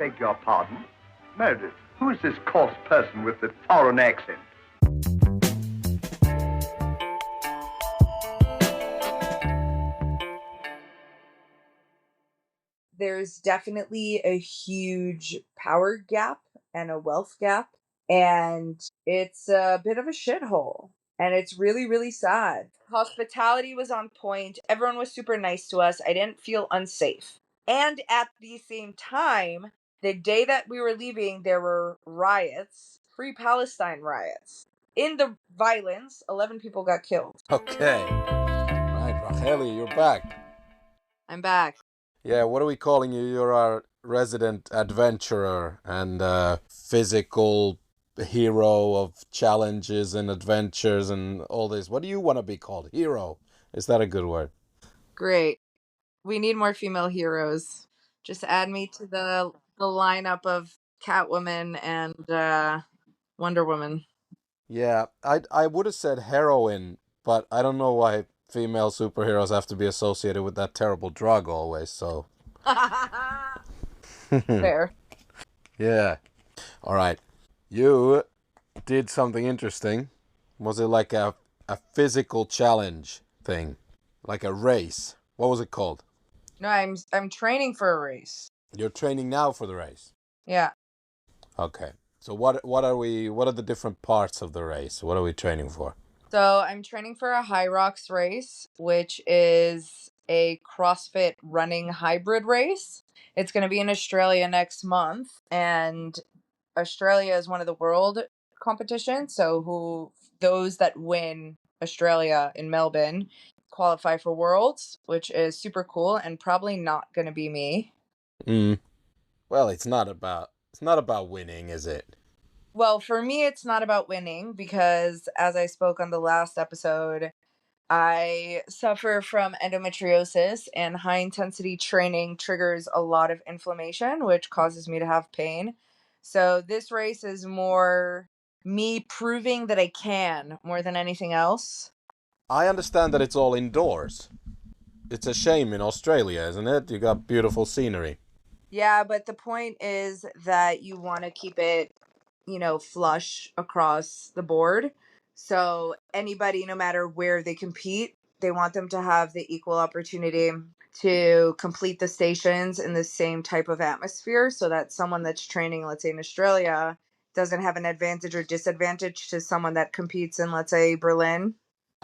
Beg your pardon? Meredith, who is this coarse person with the foreign accent? There's definitely a huge power gap and a wealth gap, and it's a bit of a shithole. And it's really, really sad. Hospitality was on point. Everyone was super nice to us. I didn't feel unsafe. And at the same time, the day that we were leaving, there were riots, Free Palestine riots. In the violence, 11 people got killed. Okay. Right, Racheli, you're back. I'm back. Yeah, what are we calling you? You're our resident adventurer and physical hero of challenges and adventures and all this. What do you want to be called? Hero. Is that a good word? Great. We need more female heroes. Just add me to the lineup of Catwoman and Wonder Woman. Yeah, I would have said heroine, but I don't know why female superheroes have to be associated with that terrible drug always, so. Fair. Yeah. All right. You did something interesting. Was it like a physical challenge thing? Like a race? What was it called? No, I'm training for a race. You're training now for the race. Yeah. Okay. So what are the different parts of the race? What are we training for? So I'm training for a HYROX race, which is a CrossFit running hybrid race. It's going to be in Australia next month, and Australia is one of the world competitions. So those that win Australia in Melbourne qualify for Worlds, which is super cool and probably not going to be me. Well, it's not about winning, is it? Well, for me, it's not about winning because, as I spoke on the last episode, I suffer from endometriosis, and high intensity training triggers a lot of inflammation, which causes me to have pain. So this race is more me proving that I can more than anything else. I understand that it's all indoors. It's a shame in Australia, isn't it? You got beautiful scenery. Yeah, but the point is that you want to keep it, flush across the board. So anybody, no matter where they compete, they want them to have the equal opportunity to complete the stations in the same type of atmosphere so that someone that's training, let's say in Australia, doesn't have an advantage or disadvantage to someone that competes in, let's say, Berlin.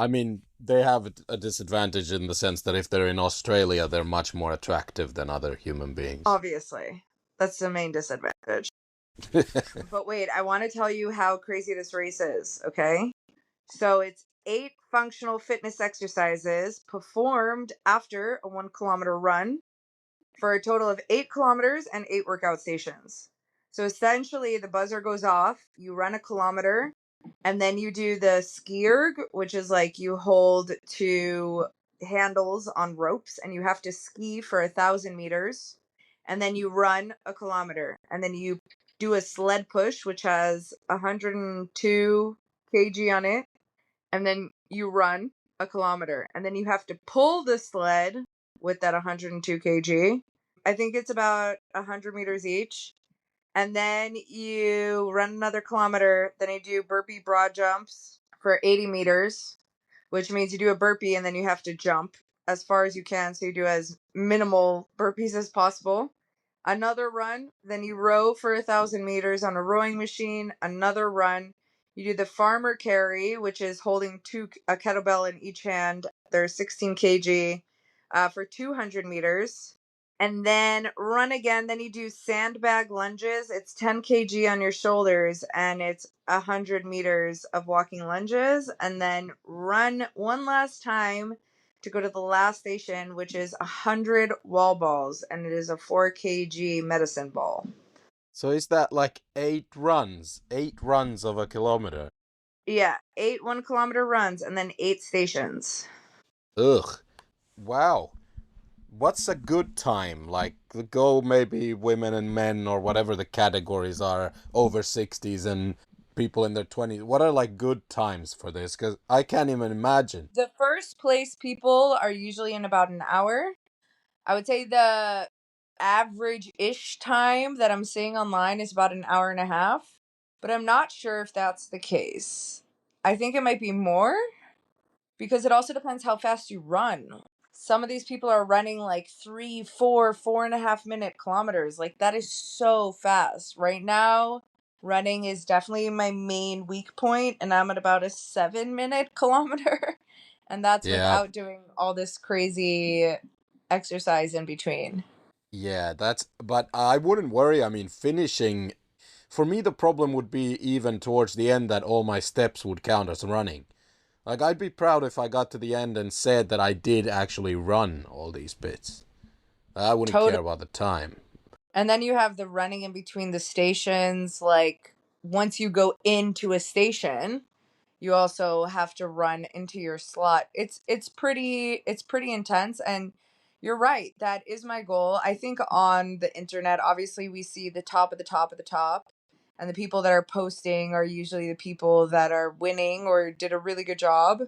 I mean, they have a disadvantage in the sense that if they're in Australia, they're much more attractive than other human beings. Obviously. That's the main disadvantage. But wait, I want to tell you how crazy this race is, okay? So it's 8 functional fitness exercises performed after a 1 kilometer run for a total of 8 kilometers and 8 workout stations. So essentially, the buzzer goes off, you run a kilometer, and then you do the skierg, which is like you hold 2 handles on ropes and you have to ski for 1,000 meters. And then you run a kilometer. And then you do a sled push, which has 102 kg on it. And then you run a kilometer. And then you have to pull the sled with that 102 kg. I think it's about 100 meters each. And then you run another kilometer. Then you do burpee broad jumps for 80 meters, which means you do a burpee and then you have to jump as far as you can. So you do as minimal burpees as possible. Another run. Then you row for 1,000 meters on a rowing machine. Another run. You do the farmer carry, which is holding a kettlebell in each hand. There's 16 kg for 200 meters. And then run again. Then you do sandbag lunges. It's 10 kg on your shoulders and it's 100 meters of walking lunges. And then run one last time to go to the last station, which is 100 wall balls. And it is a 4 kg medicine ball. So is that like 8 runs? 8 runs of a kilometer? Yeah, 8 1 kilometer runs and then 8 stations. Ugh. Wow. What's a good time? Like, go maybe women and men or whatever the categories are, over 60s and people in their 20s. What are like good times for this? Because I can't even imagine. The first place people are usually in about an hour. I would say the average-ish time that I'm seeing online is about an hour and a half, but I'm not sure if that's the case. I think it might be more because it also depends how fast you run. Some of these people are running like 3, 4, 4.5 minute kilometers. Like, that is so fast. Right now, running is definitely my main weak point, and I'm at about a 7-minute kilometer. And that's Yeah. without doing all this crazy exercise in between. Yeah, but I wouldn't worry. I mean, finishing, for me, the problem would be even towards the end that all my steps would count as running. Like, I'd be proud if I got to the end and said that I did actually run all these bits. I wouldn't Totally. care about the time. And then you have the running in between the stations. Like, once you go into a station, you also have to run into your slot. It's pretty intense, and you're right. That is my goal. I think on the internet, obviously we see the top of the top of the top, and the people that are posting are usually the people that are winning or did a really good job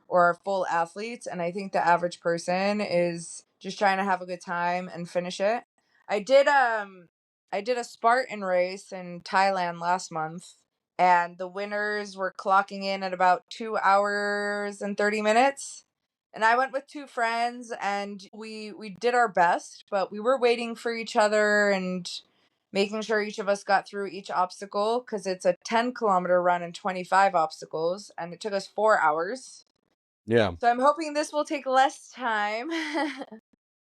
or are full athletes, and I think the average person is just trying to have a good time and finish it. I did a Spartan race in Thailand last month, and the winners were clocking in at about 2 hours and 30 minutes. And I went with two friends, and we did our best, but we were waiting for each other and making sure each of us got through each obstacle because it's a 10-kilometer run and 25 obstacles, and it took us 4 hours. Yeah. So I'm hoping this will take less time.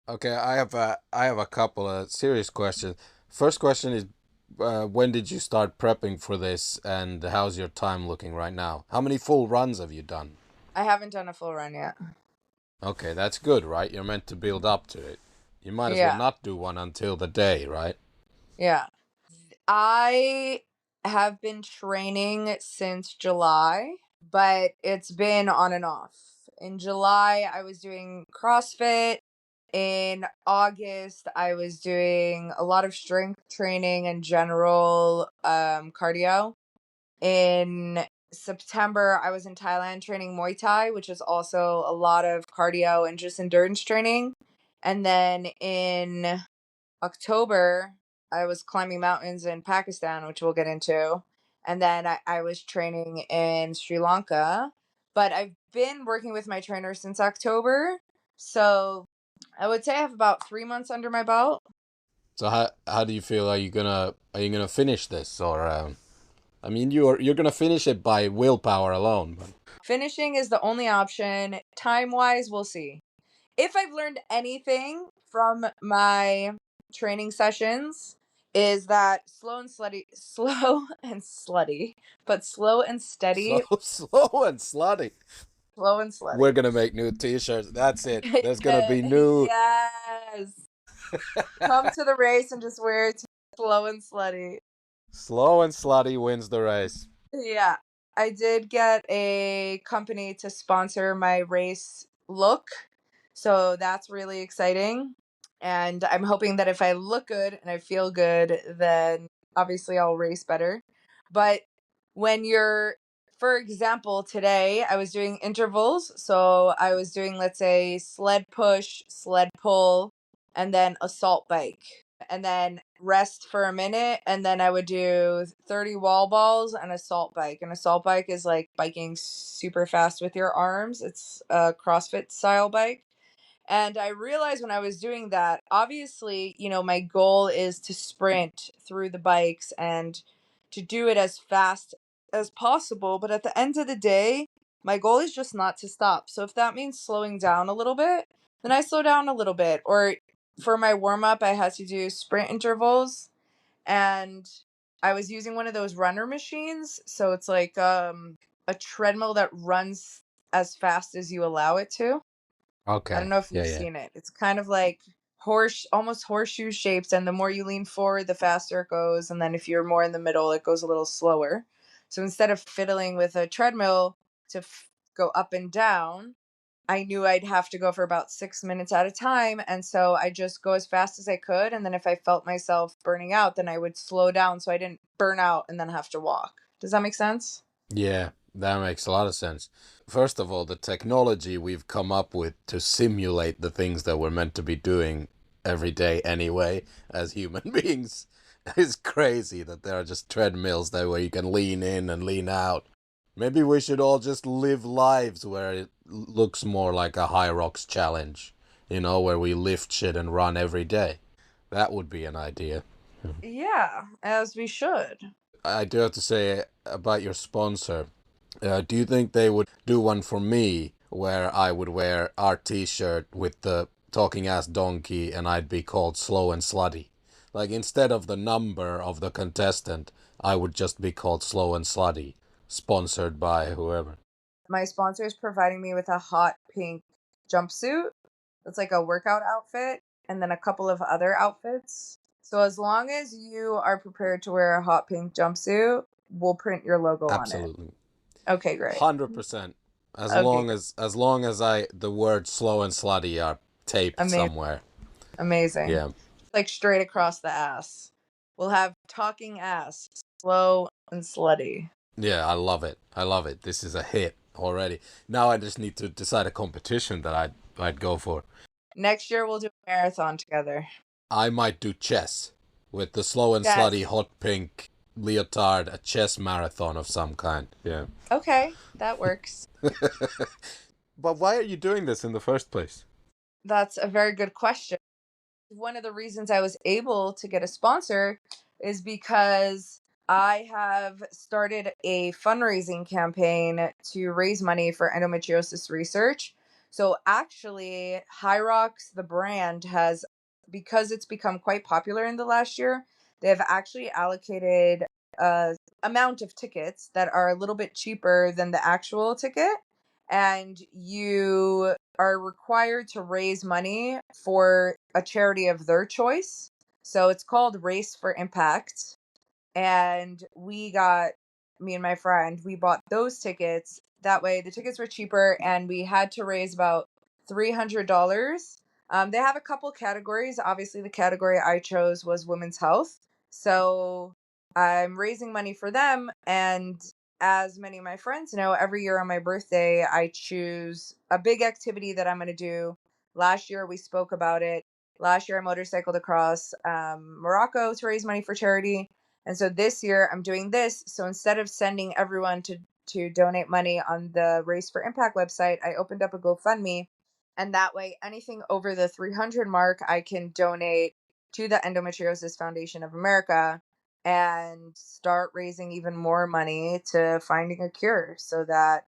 Okay, I have a couple of serious questions. First question is, when did you start prepping for this, and how's your time looking right now? How many full runs have you done? I haven't done a full run yet. Okay, that's good, right? You're meant to build up to it. You might as well Yeah, not do one until the day, right? yeah. I have been training since July, but it's been on and off. In July, I was doing CrossFit. In August, I was doing a lot of strength training and general cardio. In September, I was in Thailand training Muay Thai, which is also a lot of cardio and just endurance training. And then in October, I was climbing mountains in Pakistan, which we'll get into. And then I was training in Sri Lanka. But I've been working with my trainer since October. So I would say I have about 3 months under my belt. So how do you feel? Are you gonna finish this, or I mean, you're gonna finish it by willpower alone, but Finishing is the only option. Time wise, we'll see. If I've learned anything from my training sessions, is that slow and slutty, but slow and slow, steady, slow and slutty. slow and We're slutty. gonna make new T-shirts. That's it. There's gonna be new. Yes. Come to the race and just wear it slow and slutty. Slow and slutty wins the race. Yeah. I did get a company to sponsor my race look. So that's really exciting. And I'm hoping that if I look good and I feel good, then obviously I'll race better. But when you're, for example, today I was doing intervals. So I was doing, let's say, sled push, sled pull, and then assault bike. And then rest for a minute. And then I would do 30 wall balls and assault bike. And assault bike is like biking super fast with your arms. It's a CrossFit style bike. And I realized when I was doing that, obviously, my goal is to sprint through the bikes and to do it as fast as possible. But at the end of the day, my goal is just not to stop. So if that means slowing down a little bit, then I slow down a little bit. Or for my warm up, I had to do sprint intervals, and I was using one of those runner machines. So it's like a treadmill that runs as fast as you allow it to. I don't Okay. know if Yeah, you've yeah. seen it. It's kind of like almost horseshoe shapes, and the more you lean forward, the faster it goes. And then if you're more in the middle, it goes a little slower. So instead of fiddling with a treadmill to go up and down, I knew I'd have to go for about 6 minutes at a time. And so I just go as fast as I could. And then if I felt myself burning out, then I would slow down so I didn't burn out and then have to walk. Does that make sense? Yeah, that makes a lot of sense. First of all, the technology we've come up with to simulate the things that we're meant to be doing every day anyway as human beings. It's crazy that there are just treadmills there where you can lean in and lean out. Maybe we should all just live lives where it looks more like a HYROX challenge, you know, where we lift shit and run every day. That would be an idea. Yeah, as we should. I do have to say about your sponsor. Do you think they would do one for me where I would wear our t-shirt with the talking ass donkey and I'd be called slow and slutty? Like instead of the number of the contestant, I would just be called slow and slutty, sponsored by whoever. My sponsor is providing me with a hot pink jumpsuit. It's like a workout outfit and then a couple of other outfits. So as long as you are prepared to wear a hot pink jumpsuit, we'll print your logo on it. Absolutely. Okay, great. 100%. As Okay. long as the word slow and slutty are taped somewhere. Amazing. Yeah. Like straight across the ass. We'll have talking ass, slow and slutty. Yeah, I love it. I love it. This is a hit already. Now I just need to decide a competition that I'd go for. Next year we'll do a marathon together. I might do chess with the slow and Yes. slutty hot pink leotard, a chess marathon of some kind. Yeah. Okay, that works. But why are you doing this in the first place? That's a very good question. One of the reasons I was able to get a sponsor is because I have started a fundraising campaign to raise money for endometriosis research. So actually, HYROX, the brand, has, because it's become quite popular in the last year, they have actually allocated a amount of tickets that are a little bit cheaper than the actual ticket. And you are required to raise money for a charity of their choice. So it's called Race for Impact. And me and my friend, we bought those tickets. That way the tickets were cheaper and we had to raise about $300. They have a couple categories. Obviously, the category I chose was women's health. So I'm raising money for them. And as many of my friends know, every year on my birthday, I choose a big activity that I'm going to do. Last year, we spoke about it. Last year, I motorcycled across Morocco to raise money for charity. And so this year, I'm doing this. So instead of sending everyone to donate money on the Race for Impact website, I opened up a GoFundMe. And that way, anything over the 300 mark, I can donate to the Endometriosis Foundation of America and start raising even more money to finding a cure so that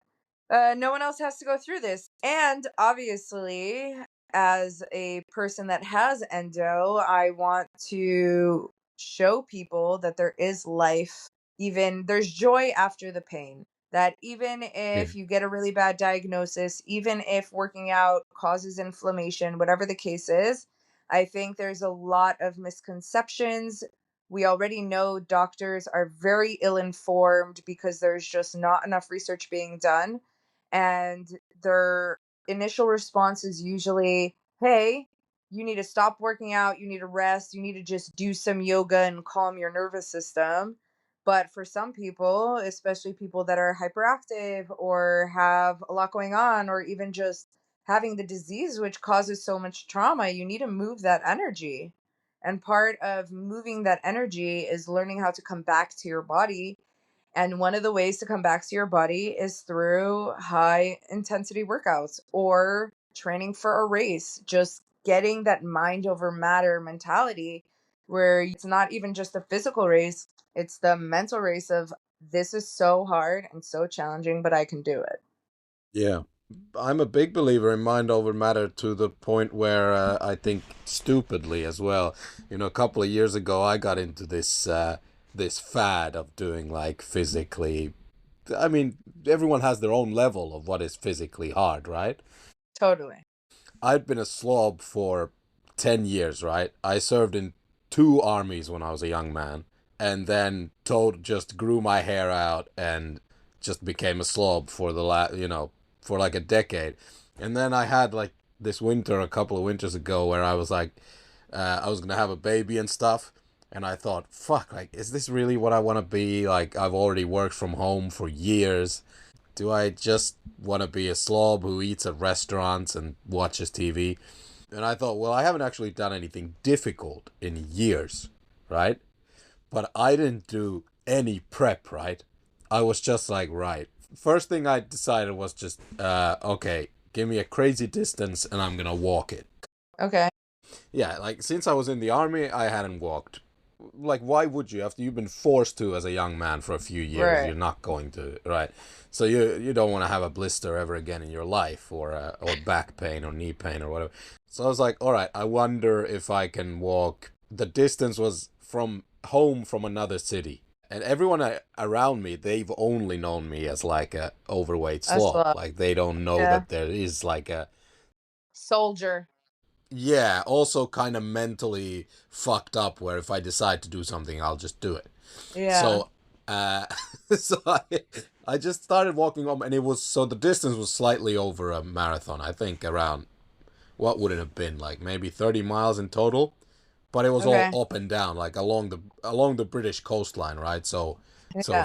no one else has to go through this. And obviously, as a person that has endo, I want to show people that there is life, even there's joy after the pain. That even if you get a really bad diagnosis, even if working out causes inflammation, whatever the case is, I think there's a lot of misconceptions. We already know doctors are very ill-informed because there's just not enough research being done. And their initial response is usually, hey, you need to stop working out, you need to rest, you need to just do some yoga and calm your nervous system. But for some people, especially people that are hyperactive or have a lot going on, or even just having the disease which causes so much trauma, you need to move that energy. And part of moving that energy is learning how to come back to your body. And one of the ways to come back to your body is through high intensity workouts or training for a race, just getting that mind over matter mentality where it's not even just a physical race, it's the mental race of this is so hard and so challenging, but I can do it. Yeah. I'm a big believer in mind over matter to the point where I think stupidly as well. You know, a couple of years ago, I got into this fad of doing like physically. I mean, everyone has their own level of what is physically hard, right? Totally. I'd been a slob for 10 years, right? I served in 2 armies when I was a young man, and then just grew my hair out and just became a slob for for like a decade. And then I had like this winter a couple of winters ago where I was like, I was gonna have a baby and stuff, and I thought, fuck, like, is this really what I want to be? Like, I've already worked from home for years. Do I just want to be a slob who eats at restaurants and watches TV? And I thought, well, I haven't actually done anything difficult in years, right? But I didn't do any prep, right? I was just like, right. First thing I decided was just, okay, give me a crazy distance and I'm gonna walk it. Okay. Yeah, like since I was in the army, I hadn't walked. Like, why would you? After you've been forced to as a young man for a few years, Right. you're not going to, right? So you don't want to have a blister ever again in your life, or back pain or knee pain or whatever. So I was like, all right, I wonder if I can walk. The distance was from home from another city, and everyone around me, they've only known me as like a overweight slob. Like they don't know that there is like a soldier. yeah, also kind of mentally fucked up where if I decide to do something, I'll just do it. Yeah. So, so I just started walking home, and the distance was slightly over a marathon. I think around, what would it have been, like maybe 30 miles in total, but it was all up and down, like along the British coastline, right? So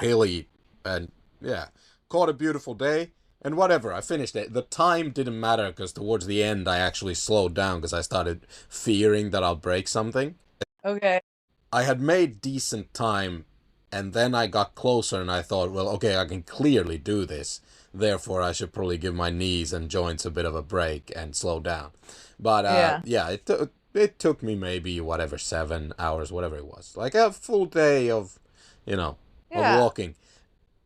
hilly, and yeah, caught a beautiful day. And whatever, I finished it. The time didn't matter because towards the end I actually slowed down because I started fearing that I'll break something. Okay. I had made decent time, and then I got closer and I thought, well, okay, I can clearly do this. Therefore, I should probably give my knees and joints a bit of a break and slow down. But it took me maybe 7 hours, whatever it was, like a full day of walking.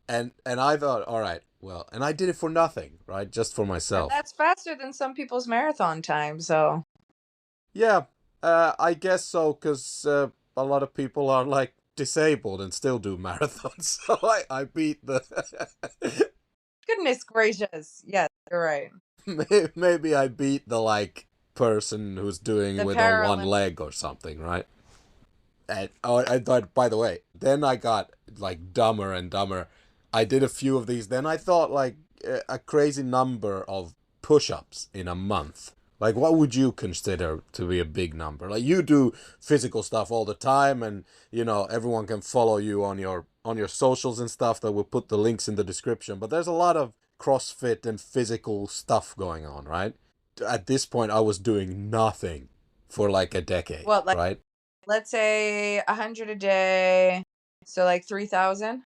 And I thought, all right, well, and I did it for nothing, right? Just for myself. And that's faster than some people's marathon time, so. Yeah, I guess so, because a lot of people are like disabled and still do marathons. So I beat the. Goodness gracious! Yes, you're right. Maybe I beat the like person who's doing with on one leg or something, right? And I thought, by the way, then I got like dumber and dumber. I did a few of these. Then I thought like a crazy number of push-ups in a month. Like, what would you consider to be a big number? Like, you do physical stuff all the time, and everyone can follow you on your socials and stuff. That we'll put the links in the description. But there's a lot of CrossFit and physical stuff going on, right? At this point, I was doing nothing for like a decade, right? Let's say 100 a day, so like 3,000.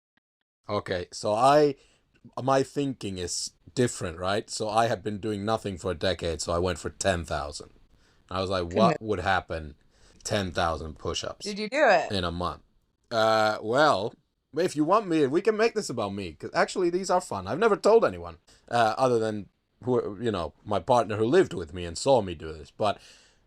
Okay, so my thinking is different, right? So I had been doing nothing for a decade, so I went for 10,000. I was like, what would happen 10,000 push-ups? Did you do it? In a month? Well, if you want me, we can make this about me, because actually these are fun. I've never told anyone, other than my partner who lived with me and saw me do this. But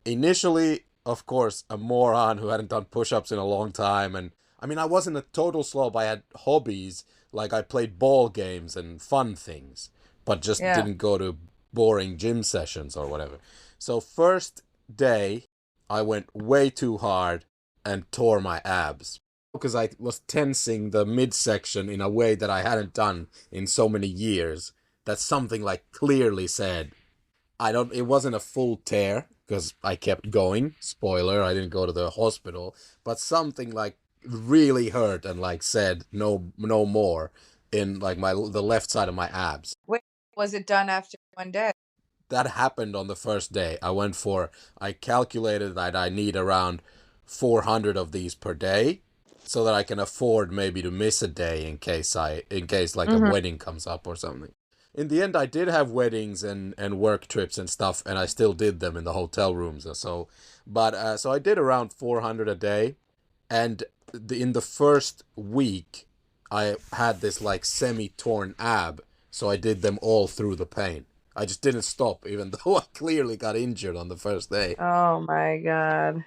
initially, of course, a moron who hadn't done push-ups in a long time, and I mean, I wasn't a total slob. I had hobbies, like I played ball games and fun things, but just didn't go to boring gym sessions or whatever. So first day, I went way too hard and tore my abs because I was tensing the midsection in a way that I hadn't done in so many years. That something like clearly said, it wasn't a full tear because I kept going. Spoiler, I didn't go to the hospital, but something like really hurt and like said no more in like the left side of my abs. Wait, was it done after one day? That happened on the first day. I calculated that I need around 400 of these per day so that I can afford maybe to miss a day in case like a wedding comes up or something. In the end, I did have weddings and work trips and stuff, and I still did them in the hotel rooms or so. But so I did around 400 a day, and in the first week, I had this like semi-torn ab, so I did them all through the pain. I just didn't stop, even though I clearly got injured on the first day. Oh my god.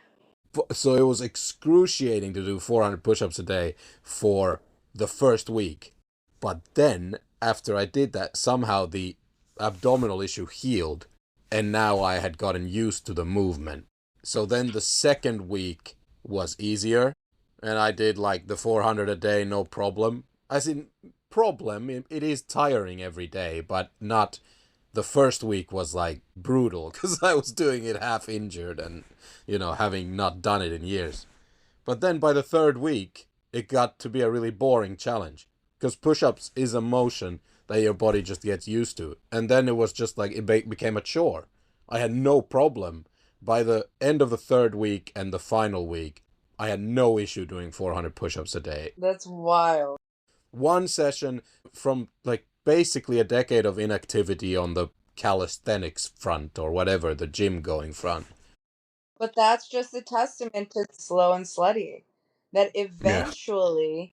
So it was excruciating to do 400 push-ups a day for the first week. But then, after I did that, somehow the abdominal issue healed, and now I had gotten used to the movement. So then the second week was easier, and I did like the 400 a day, no problem. As in, problem, it is tiring every day, but not... The first week was like brutal because I was doing it half injured and, having not done it in years. But then by the third week, it got to be a really boring challenge because push-ups is a motion that your body just gets used to. And then it was just like it became a chore. I had no problem by the end of the third week and the final week, I had no issue doing 400 push-ups a day. That's wild. One session from like basically a decade of inactivity on the calisthenics front or whatever, the gym going front. But that's just a testament to slow and steady. That Yeah. eventually,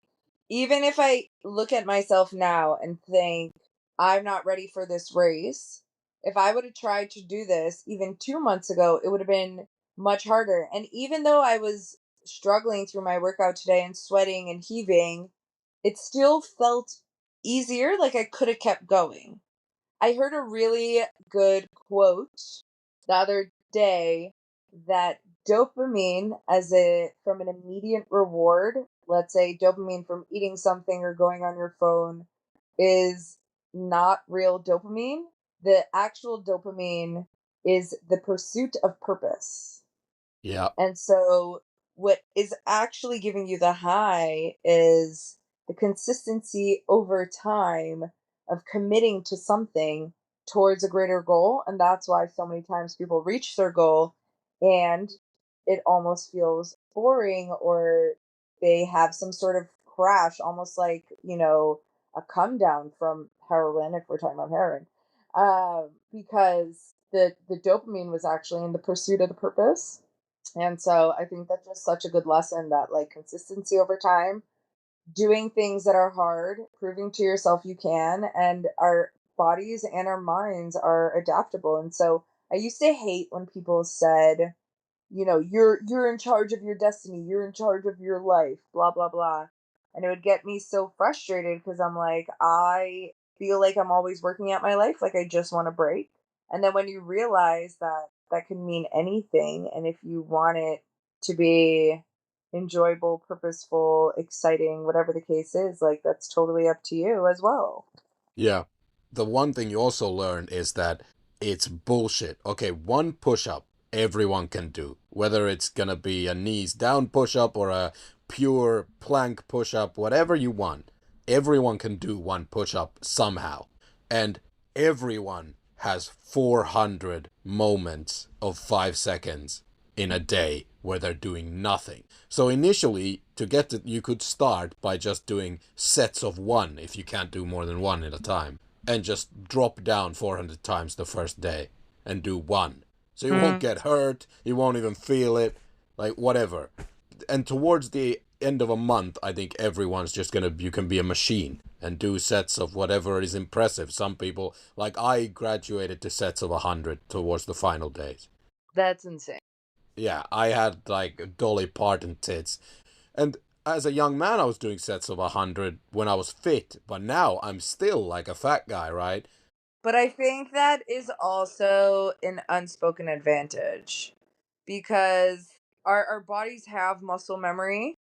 even if I look at myself now and think, I'm not ready for this race, if I would have tried to do this even 2 months ago, it would have been much harder. And even though I was struggling through my workout today and sweating and heaving, it still felt easier, like I could have kept going. I heard a really good quote the other day that dopamine as a from an immediate reward, let's say dopamine from eating something or going on your phone, is not real dopamine. The actual dopamine is the pursuit of purpose. Yeah. And so, what is actually giving you the high is the consistency over time of committing to something towards a greater goal. And that's why so many times people reach their goal and it almost feels boring, or they have some sort of crash, almost like, a come down from heroin, if we're talking about heroin, because the dopamine was actually in the pursuit of the purpose. And so I think that's just such a good lesson, that like consistency over time, doing things that are hard, proving to yourself you can, and our bodies and our minds are adaptable. And so I used to hate when people said, you're in charge of your destiny, you're in charge of your life, blah blah blah. And it would get me so frustrated because I'm like, I feel like I'm always working at my life, like I just want to break. And then when you realize that that can mean anything, and if you want it to be enjoyable, purposeful, exciting, whatever the case is, like that's totally up to you as well. Yeah. The one thing you also learn is that it's bullshit. Okay, one push-up everyone can do. Whether it's gonna be a knees down push-up or a pure plank push-up, whatever you want. Everyone can do one push-up somehow. And everyone has 400 moments of 5 seconds in a day where they're doing nothing. So initially, to get it, you could start by just doing sets of one if you can't do more than one at a time, and just drop down 400 times the first day and do one. So you won't Mm. get hurt, you won't even feel it, like whatever. And towards the end of a month, I think everyone's just gonna, you can be a machine and do sets of whatever is impressive. Some people, like I graduated to sets of 100 towards the final days. That's insane. Yeah, I had like Dolly Parton tits. And as a young man, I was doing sets of 100 when I was fit, but now I'm still like a fat guy, right? But I think that is also an unspoken advantage, because our bodies have muscle memory,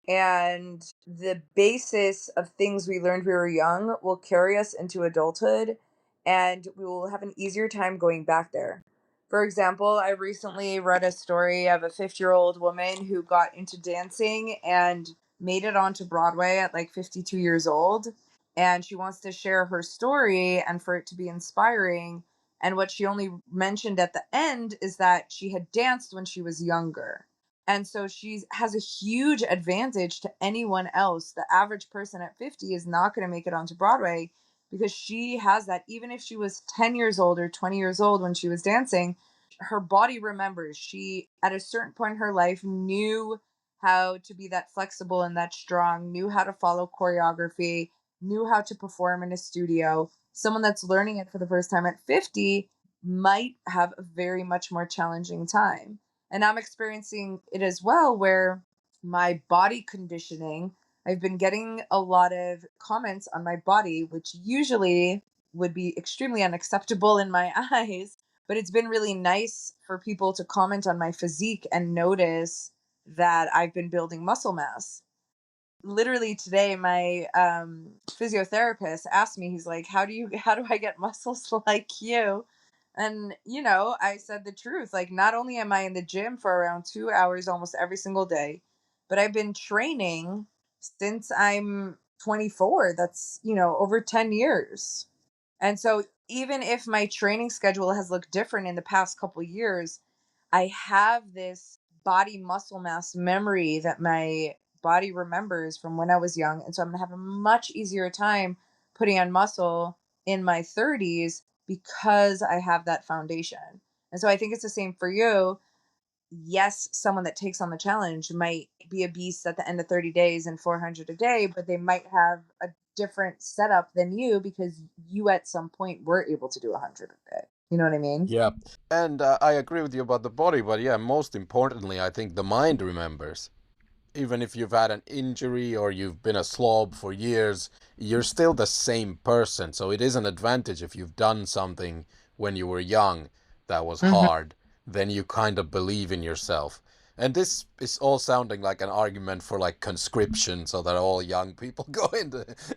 and the basis of things we learned when we were young will carry us into adulthood, and we will have an easier time going back there. For example, I recently read a story of a 50-year-old woman who got into dancing and made it onto Broadway at like 52 years old. And she wants to share her story and for it to be inspiring. And what she only mentioned at the end is that she had danced when she was younger. And so she has a huge advantage to anyone else. The average person at 50 is not going to make it onto Broadway because she has that. Even if she was 10 years old or 20 years old when she was dancing, her body remembers. She, at a certain point in her life, knew how to be that flexible and that strong, knew how to follow choreography, knew how to perform in a studio. Someone that's learning it for the first time at 50 might have a very much more challenging time. And I'm experiencing it as well, where my body conditioning, I've been getting a lot of comments on my body, which usually would be extremely unacceptable in my eyes. But it's been really nice for people to comment on my physique and notice that I've been building muscle mass. Literally today, my physiotherapist asked me, he's like, how do I get muscles like you? And I said the truth, like, not only am I in the gym for around 2 hours almost every single day, but I've been training since I'm 24. That's over 10 years. And so even if my training schedule has looked different in the past couple years, I have this body muscle mass memory that my body remembers from when I was young. And so I'm going to have a much easier time putting on muscle in my 30s because I have that foundation. And so I think it's the same for you. Yes, someone that takes on the challenge might be a beast at the end of 30 days and 400 a day, but they might have a different setup than you because you at some point were able to do 100 a day. You know what I mean? Yeah. And I agree with you about the body, but yeah, most importantly, I think the mind remembers. Even if you've had an injury or you've been a slob for years, you're still the same person. So it is an advantage if you've done something when you were young that was Mhm. hard, then you kind of believe in yourself. And this is all sounding like an argument for like conscription, so that all young people go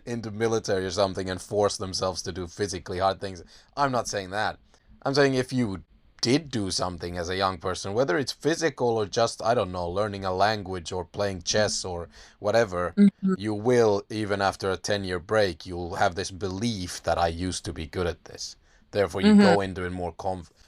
into military or something and force themselves to do physically hard things. I'm not saying that. I'm saying if you did do something as a young person, whether it's physical or just, I don't know, learning a language or playing chess or whatever, Mhm. you will, even after a 10-year break, you'll have this belief that I used to be good at this. Therefore, you Mhm. go into it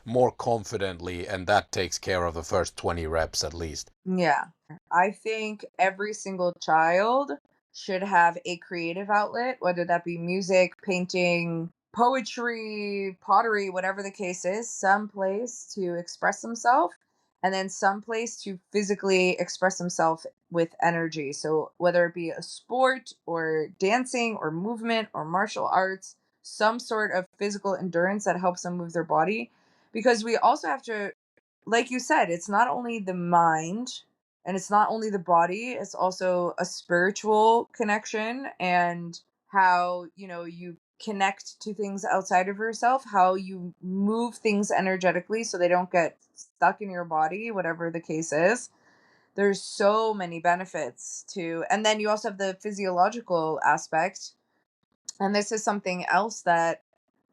more confidently, and that takes care of the first 20 reps at least. Yeah. I think every single child should have a creative outlet, whether that be music, painting, poetry, pottery, whatever the case is, some place to express themselves, and then some place to physically express themselves with energy. So whether it be a sport or dancing or movement or martial arts, some sort of physical endurance that helps them move their body. Because we also have to, like you said, it's not only the mind and it's not only the body, it's also a spiritual connection and how, you connect to things outside of yourself, how you move things energetically so they don't get stuck in your body, whatever the case is. There's so many benefits to, and then you also have the physiological aspect. And this is something else that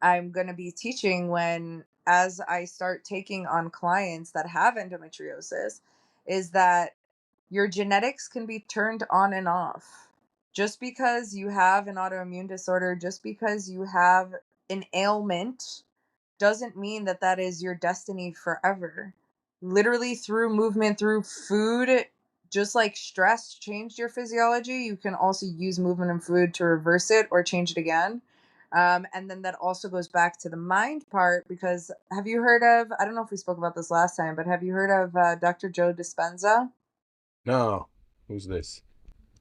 I'm going to be teaching as I start taking on clients that have endometriosis, is that your genetics can be turned on and off. Just because you have an autoimmune disorder, just because you have an ailment, doesn't mean that that is your destiny forever. Literally, through movement, through food, just like stress changed your physiology, you can also use movement and food to reverse it or change it again. And then that also goes back to the mind part because have you heard of, I don't know if we spoke about this last time, but have you heard of Dr. Joe Dispenza? No. Who's this?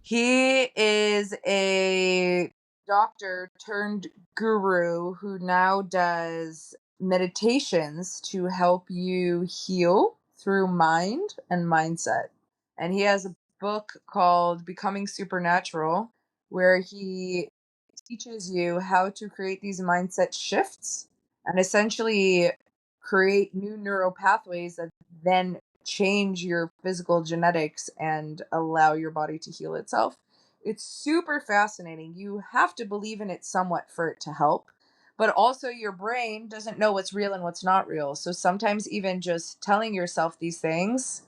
He is a doctor turned guru who now does meditations to help you heal through mind and mindset. And he has a book called Becoming Supernatural, where he teaches you how to create these mindset shifts and essentially create new neural pathways that then change your physical genetics and allow your body to heal itself. It's super fascinating. You have to believe in it somewhat for it to help, but also your brain doesn't know what's real and what's not real. So sometimes even just telling yourself these things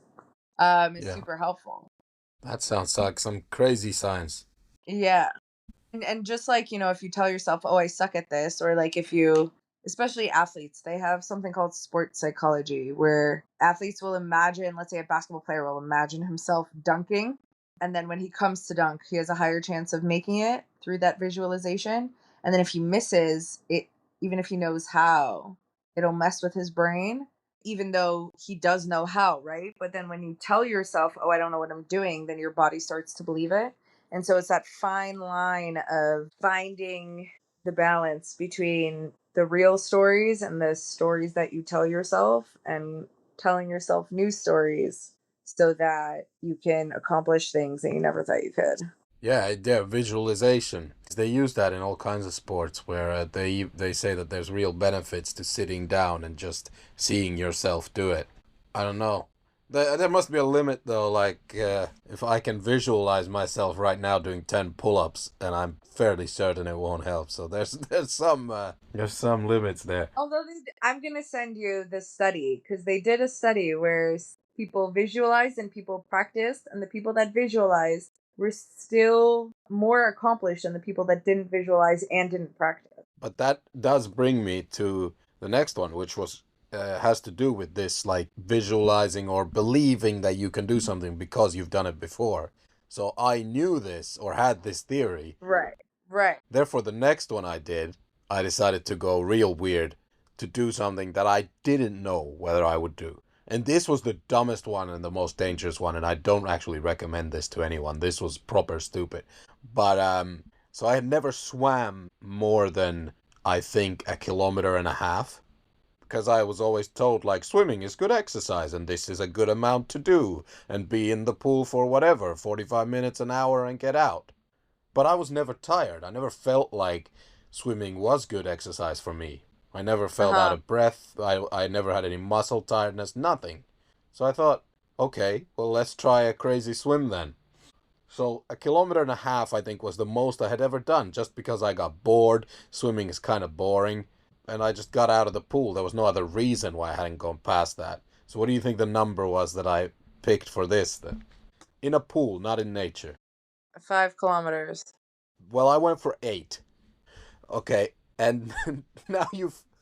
is Yeah. super helpful. That sounds like some crazy science. Yeah. And just like, if you tell yourself, oh, I suck at this, or like if you, especially athletes, they have something called sports psychology where athletes will imagine, let's say a basketball player will imagine himself dunking. And then when he comes to dunk, he has a higher chance of making it through that visualization. And then if he misses it, even if he knows how, it'll mess with his brain, even though he does know how, right? But then when you tell yourself, oh, I don't know what I'm doing, then your body starts to believe it. And so it's that fine line of finding the balance between the real stories and the stories that you tell yourself and telling yourself new stories so that you can accomplish things that you never thought you could. Yeah, visualization. They use that in all kinds of sports where they say that there's real benefits to sitting down and just seeing yourself do it. I don't know. There must be a limit though. Like if I can visualize myself right now doing 10 pull-ups, and I'm fairly certain it won't help. So there's some limits there. Although I'm going to send you the study because they did a study where people visualized and people practiced, and the people that visualized were still more accomplished than the people that didn't visualize and didn't practice. But that does bring me to the next one, which was has to do with this, like visualizing or believing that you can do something because you've done it before. So I knew this or had this theory. Right. Right. Therefore, the next one I did, I decided to go real weird, to do something that I didn't know whether I would do. And this was the dumbest one and the most dangerous one, and I don't actually recommend this to anyone. This was proper stupid. But so I had never swam more than, I think, 1.5 kilometers, because I was always told, like, swimming is good exercise and this is a good amount to do, and be in the pool for whatever, 45 minutes, an hour, and get out. But I was never tired. I never felt like swimming was good exercise for me. I never felt out Uh-huh. of breath. I never had any muscle tiredness, nothing. So I thought, okay, well, let's try a crazy swim then. So 1.5 kilometers, I think, was the most I had ever done, just because I got bored. Swimming is kind of boring. And I just got out of the pool. There was no other reason why I hadn't gone past that. So what do you think the number was that I picked for this then? In a pool, not in nature. 5 kilometers. Well, I went for 8. Okay, and now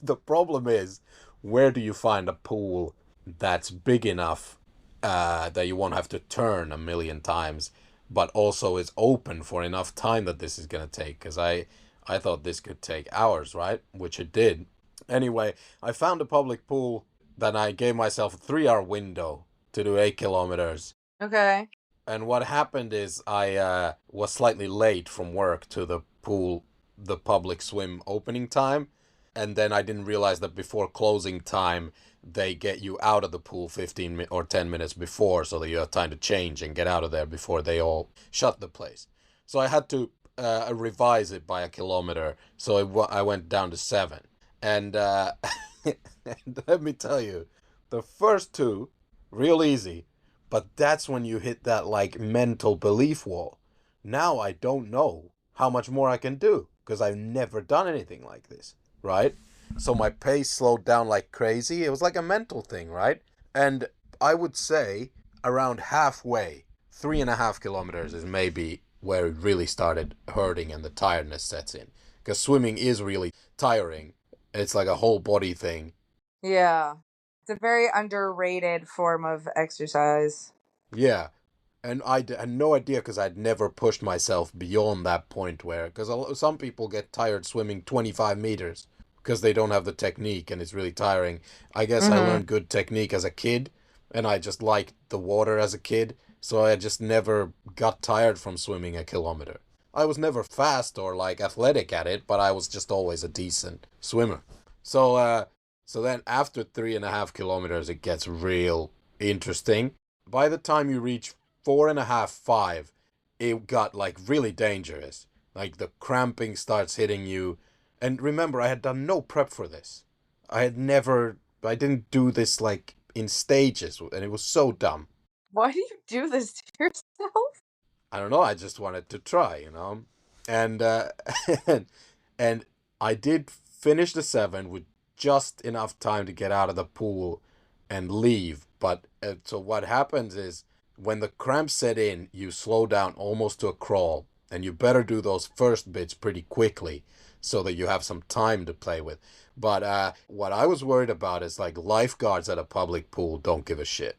the problem is, where do you find a pool that's big enough that you won't have to turn a million times, but also is open for enough time that this is gonna take? Because I thought this could take hours, right? Which it did. Anyway, I found a public pool. Then I gave myself a 3-hour window to do 8 kilometers. Okay. And what happened is I was slightly late from work to the pool, the public swim opening time. And then I didn't realize that before closing time, they get you out of the pool 15 or 10 minutes before, so that you have time to change and get out of there before they all shut the place. So I had to revise it by 1 kilometer. So I went down to 7. And, and let me tell you, the first two, real easy. But that's when you hit that, like, mental belief wall. Now I don't know how much more I can do, because I've never done anything like this, right? So my pace slowed down like crazy. It was like a mental thing, right? And I would say around halfway, 3.5 kilometers is maybe where it really started hurting and the tiredness sets in. Because swimming is really tiring. It's like a whole body thing. Yeah. It's a very underrated form of exercise. Yeah. And I had no idea, because I'd never pushed myself beyond that point where, because some people get tired swimming 25 meters because they don't have the technique and it's really tiring. I guess I Mm-hmm. learned good technique as a kid, and I just liked the water as a kid, so I just never got tired from swimming 1 kilometer. I was never fast or like athletic at it, but I was just always a decent swimmer. So, so then after 3.5 kilometers, it gets real interesting. By the time you reach 4.5, 5, it got like really dangerous. Like the cramping starts hitting you. And remember, I had done no prep for this. I didn't do this like in stages, and it was so dumb. Why do you do this to yourself? I don't know, I just wanted to try, And and, and I did finish the 7 with just enough time to get out of the pool and leave. But so what happens is, when the cramps set in, you slow down almost to a crawl, and you better do those first bits pretty quickly so that you have some time to play with. But what I was worried about is, like, lifeguards at a public pool don't give a shit.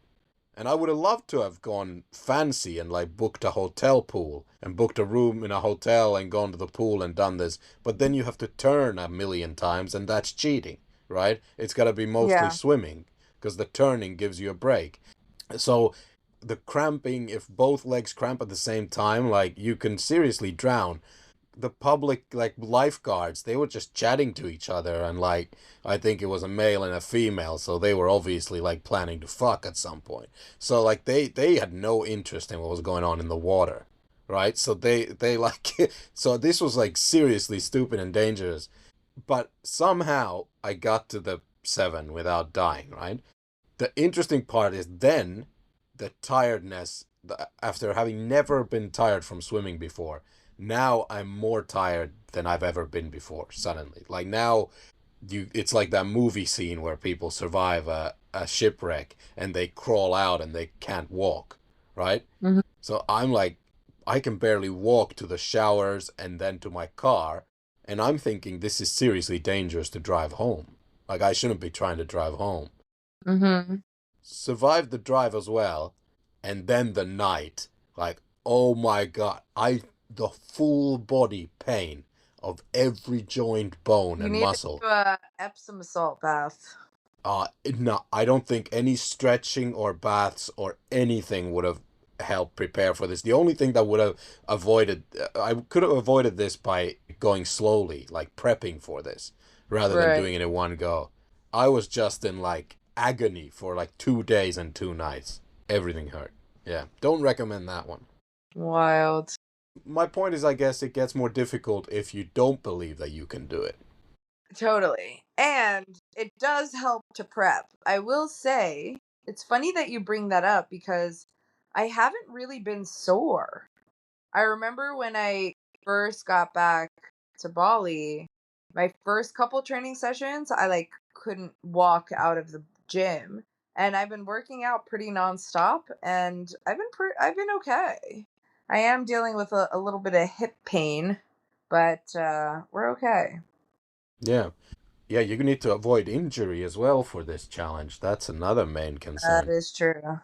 And I would have loved to have gone fancy and like booked a hotel pool and booked a room in a hotel and gone to the pool and done this. But then you have to turn a million times, and that's cheating, right? It's got to be mostly Yeah. swimming, because the turning gives you a break. So the cramping, if both legs cramp at the same time, like, you can seriously drown. The public, like, lifeguards, they were just chatting to each other, and like, I think it was a male and a female, so they were obviously like planning to fuck at some point. So like, they had no interest in what was going on in the water, right? So they like so this was like seriously stupid and dangerous. But somehow I got to the 7 without dying, right? The interesting part is then the tiredness, after having never been tired from swimming before, now I'm more tired than I've ever been before, suddenly. Like, now, it's like that movie scene where people survive a shipwreck and they crawl out and they can't walk, right? Mhm. So I'm like, I can barely walk to the showers and then to my car, and I'm thinking this is seriously dangerous to drive home. Like, I shouldn't be trying to drive home. Mm-hmm. Survived the drive as well, and then the night. Like, oh my god, the full body pain of every joint, bone, You and need to muscle. do a Epsom salt bath. No, I don't think any stretching or baths or anything would have helped prepare for this. The only thing that would have I could have avoided this by going slowly, like prepping for this, rather than Right. doing it in one go. I was just in like agony for like 2 days and 2 nights. Everything hurt. Yeah, don't recommend that one. Wild. My point is, I guess it gets more difficult if you don't believe that you can do it. Totally. And it does help to prep. I will say, it's funny that you bring that up because I haven't really been sore. I remember when I first got back to Bali, my first couple training sessions, I like couldn't walk out of the gym. And I've been working out pretty nonstop and I've been okay. I am dealing with a little bit of hip pain, but we're okay. Yeah. Yeah, you need to avoid injury as well for this challenge. That's another main That concern. is true.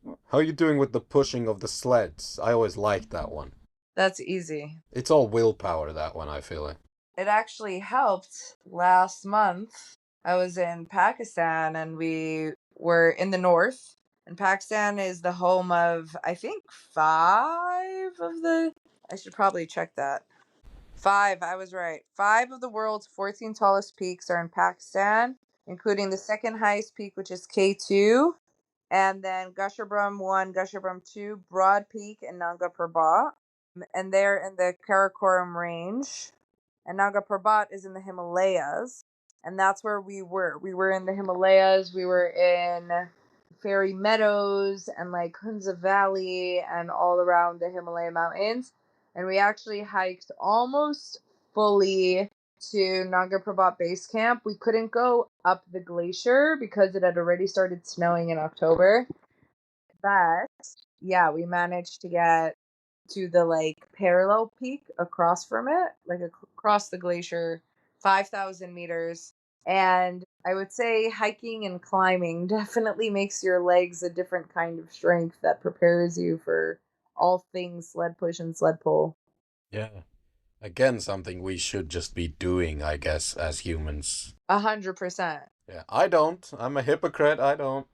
How are you doing with the pushing of the sleds? I always liked that one. That's easy. It's all willpower, that one, I feel like. It actually helped last month. I was in Pakistan and we were in the north. And Pakistan is the home of, I think, I should probably check that. Five, I was right. Five of the world's 14 tallest peaks are in Pakistan, including the second highest peak, which is K2, and then Gasherbrum 1, Gasherbrum 2, Broad Peak, and Nanga Parbat. And they're in the Karakoram range. And Nanga Parbat is in the Himalayas. And that's where we were. We were in the Himalayas. We were in Fairy Meadows and like Hunza Valley and all around the Himalaya mountains. And we actually hiked almost fully to Nanga Parbat base camp. We couldn't go up the glacier because it had already started snowing in October. But yeah, we managed to get to the like parallel peak across from it, like across the glacier, 5,000 meters. And I would say hiking and climbing definitely makes your legs a different kind of strength that prepares you for all things sled push and sled pull. Yeah. Again, something we should just be doing, I guess, as humans. 100%. Yeah, I don't. I'm a hypocrite. I don't.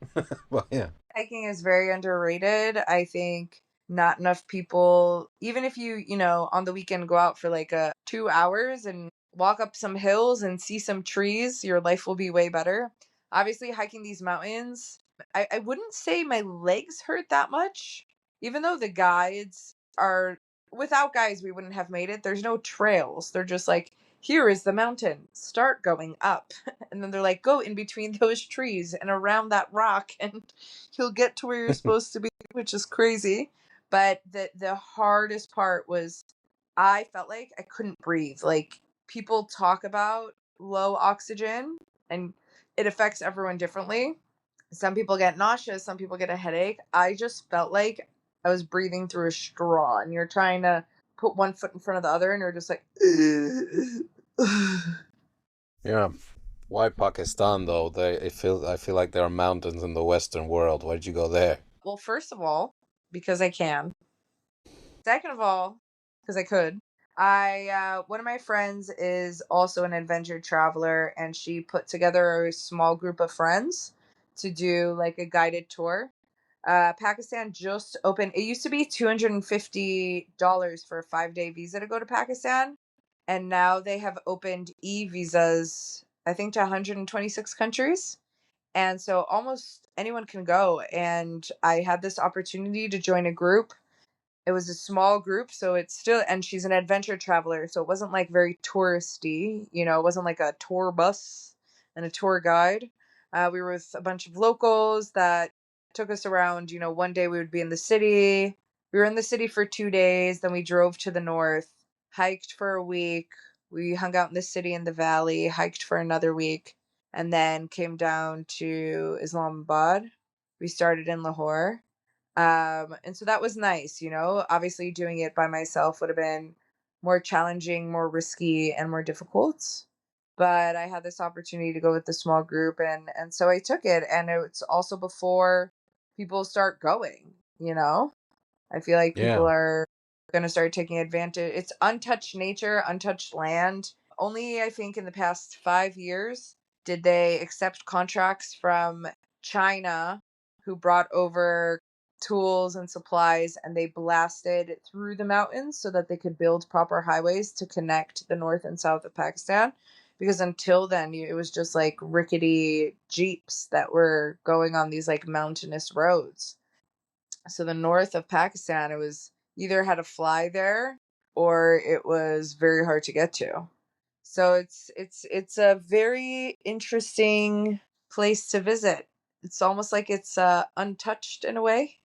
Well, yeah. Hiking is very underrated. I think not enough people, even if you on the weekend go out for like 2 hours and walk up some hills and see some trees, your life will be way better. Obviously, hiking these mountains, I wouldn't say my legs hurt that much, even though the guides are, without guides, we wouldn't have made it. There's no trails. They're just like, here is the mountain, start going up. And then they're like, go in between those trees and around that rock and you'll get to where you're supposed to be, which is crazy. But the hardest part was I felt like I couldn't breathe. Like people talk about low oxygen and it affects everyone differently. Some people get nauseous, some people get a headache. I just felt like I was breathing through a straw and you're trying to put one foot in front of the other and you're just like Yeah. Why Pakistan though? I feel like there are mountains in the Western world. Why did you go there? Well, first of all, because I can. Second of all, because I could. One of my friends is also an adventure traveler, and she put together a small group of friends to do like a guided tour. Pakistan just opened. It used to be $250 for a 5-day visa to go to Pakistan, and now they have opened e-visas, I think, to 126 countries. And so almost anyone can go. And I had this opportunity to join a group. It was a small group, so it's still, and she's an adventure traveler, so it wasn't like very touristy, it wasn't like a tour bus and a tour guide. We were with a bunch of locals that took us around. One day we would be in the city. We were in the city for 2 days, then we drove to the north, hiked for a week. We hung out in the city in the valley, hiked for another week, and then came down to Islamabad. We started in Lahore. And so that was nice. Obviously, doing it by myself would have been more challenging, more risky, and more difficult. but I had this opportunity to go with the small group, and so I took it. And it's also before people start going, you know? I feel like people Yeah. are going to start taking advantage. It's untouched nature, untouched land. Only I think in the past 5 years did they accept contracts from China, who brought over tools and supplies, and they blasted through the mountains so that they could build proper highways to connect the north and south of Pakistan. Because until then, it was just like rickety jeeps that were going on these like mountainous roads. So the north of Pakistan, it was either had to fly there or it was very hard to get to. So it's a very interesting place to visit. It's almost like it's untouched in a way.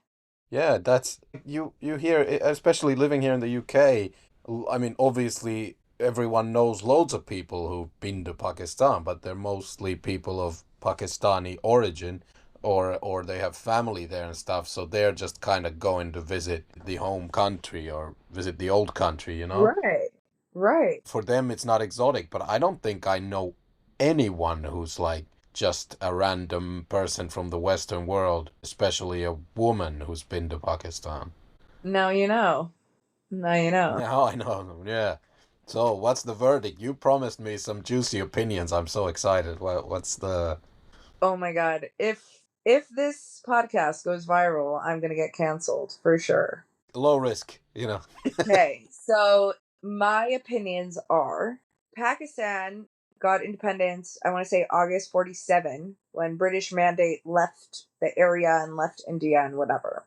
Yeah, that's you hear, especially living here in the UK. I mean, obviously everyone knows loads of people who've been to Pakistan, but they're mostly people of Pakistani origin, or they have family there and stuff, so they're just kind of going to visit the home country or visit the old country, you know? Right. Right. For them it's not exotic, but I don't think I know anyone who's like just a random person from the Western world, especially a woman who's been to Pakistan. Now you know. Now you know. Now I know them, yeah. So, what's the verdict? You promised me some juicy opinions. I'm so excited. What's the Oh my god. If this podcast goes viral, I'm going to get canceled for sure. low risk, you know? Okay, so my opinions are Pakistan got independence, I want to say August 47, when British mandate left the area and left India and whatever.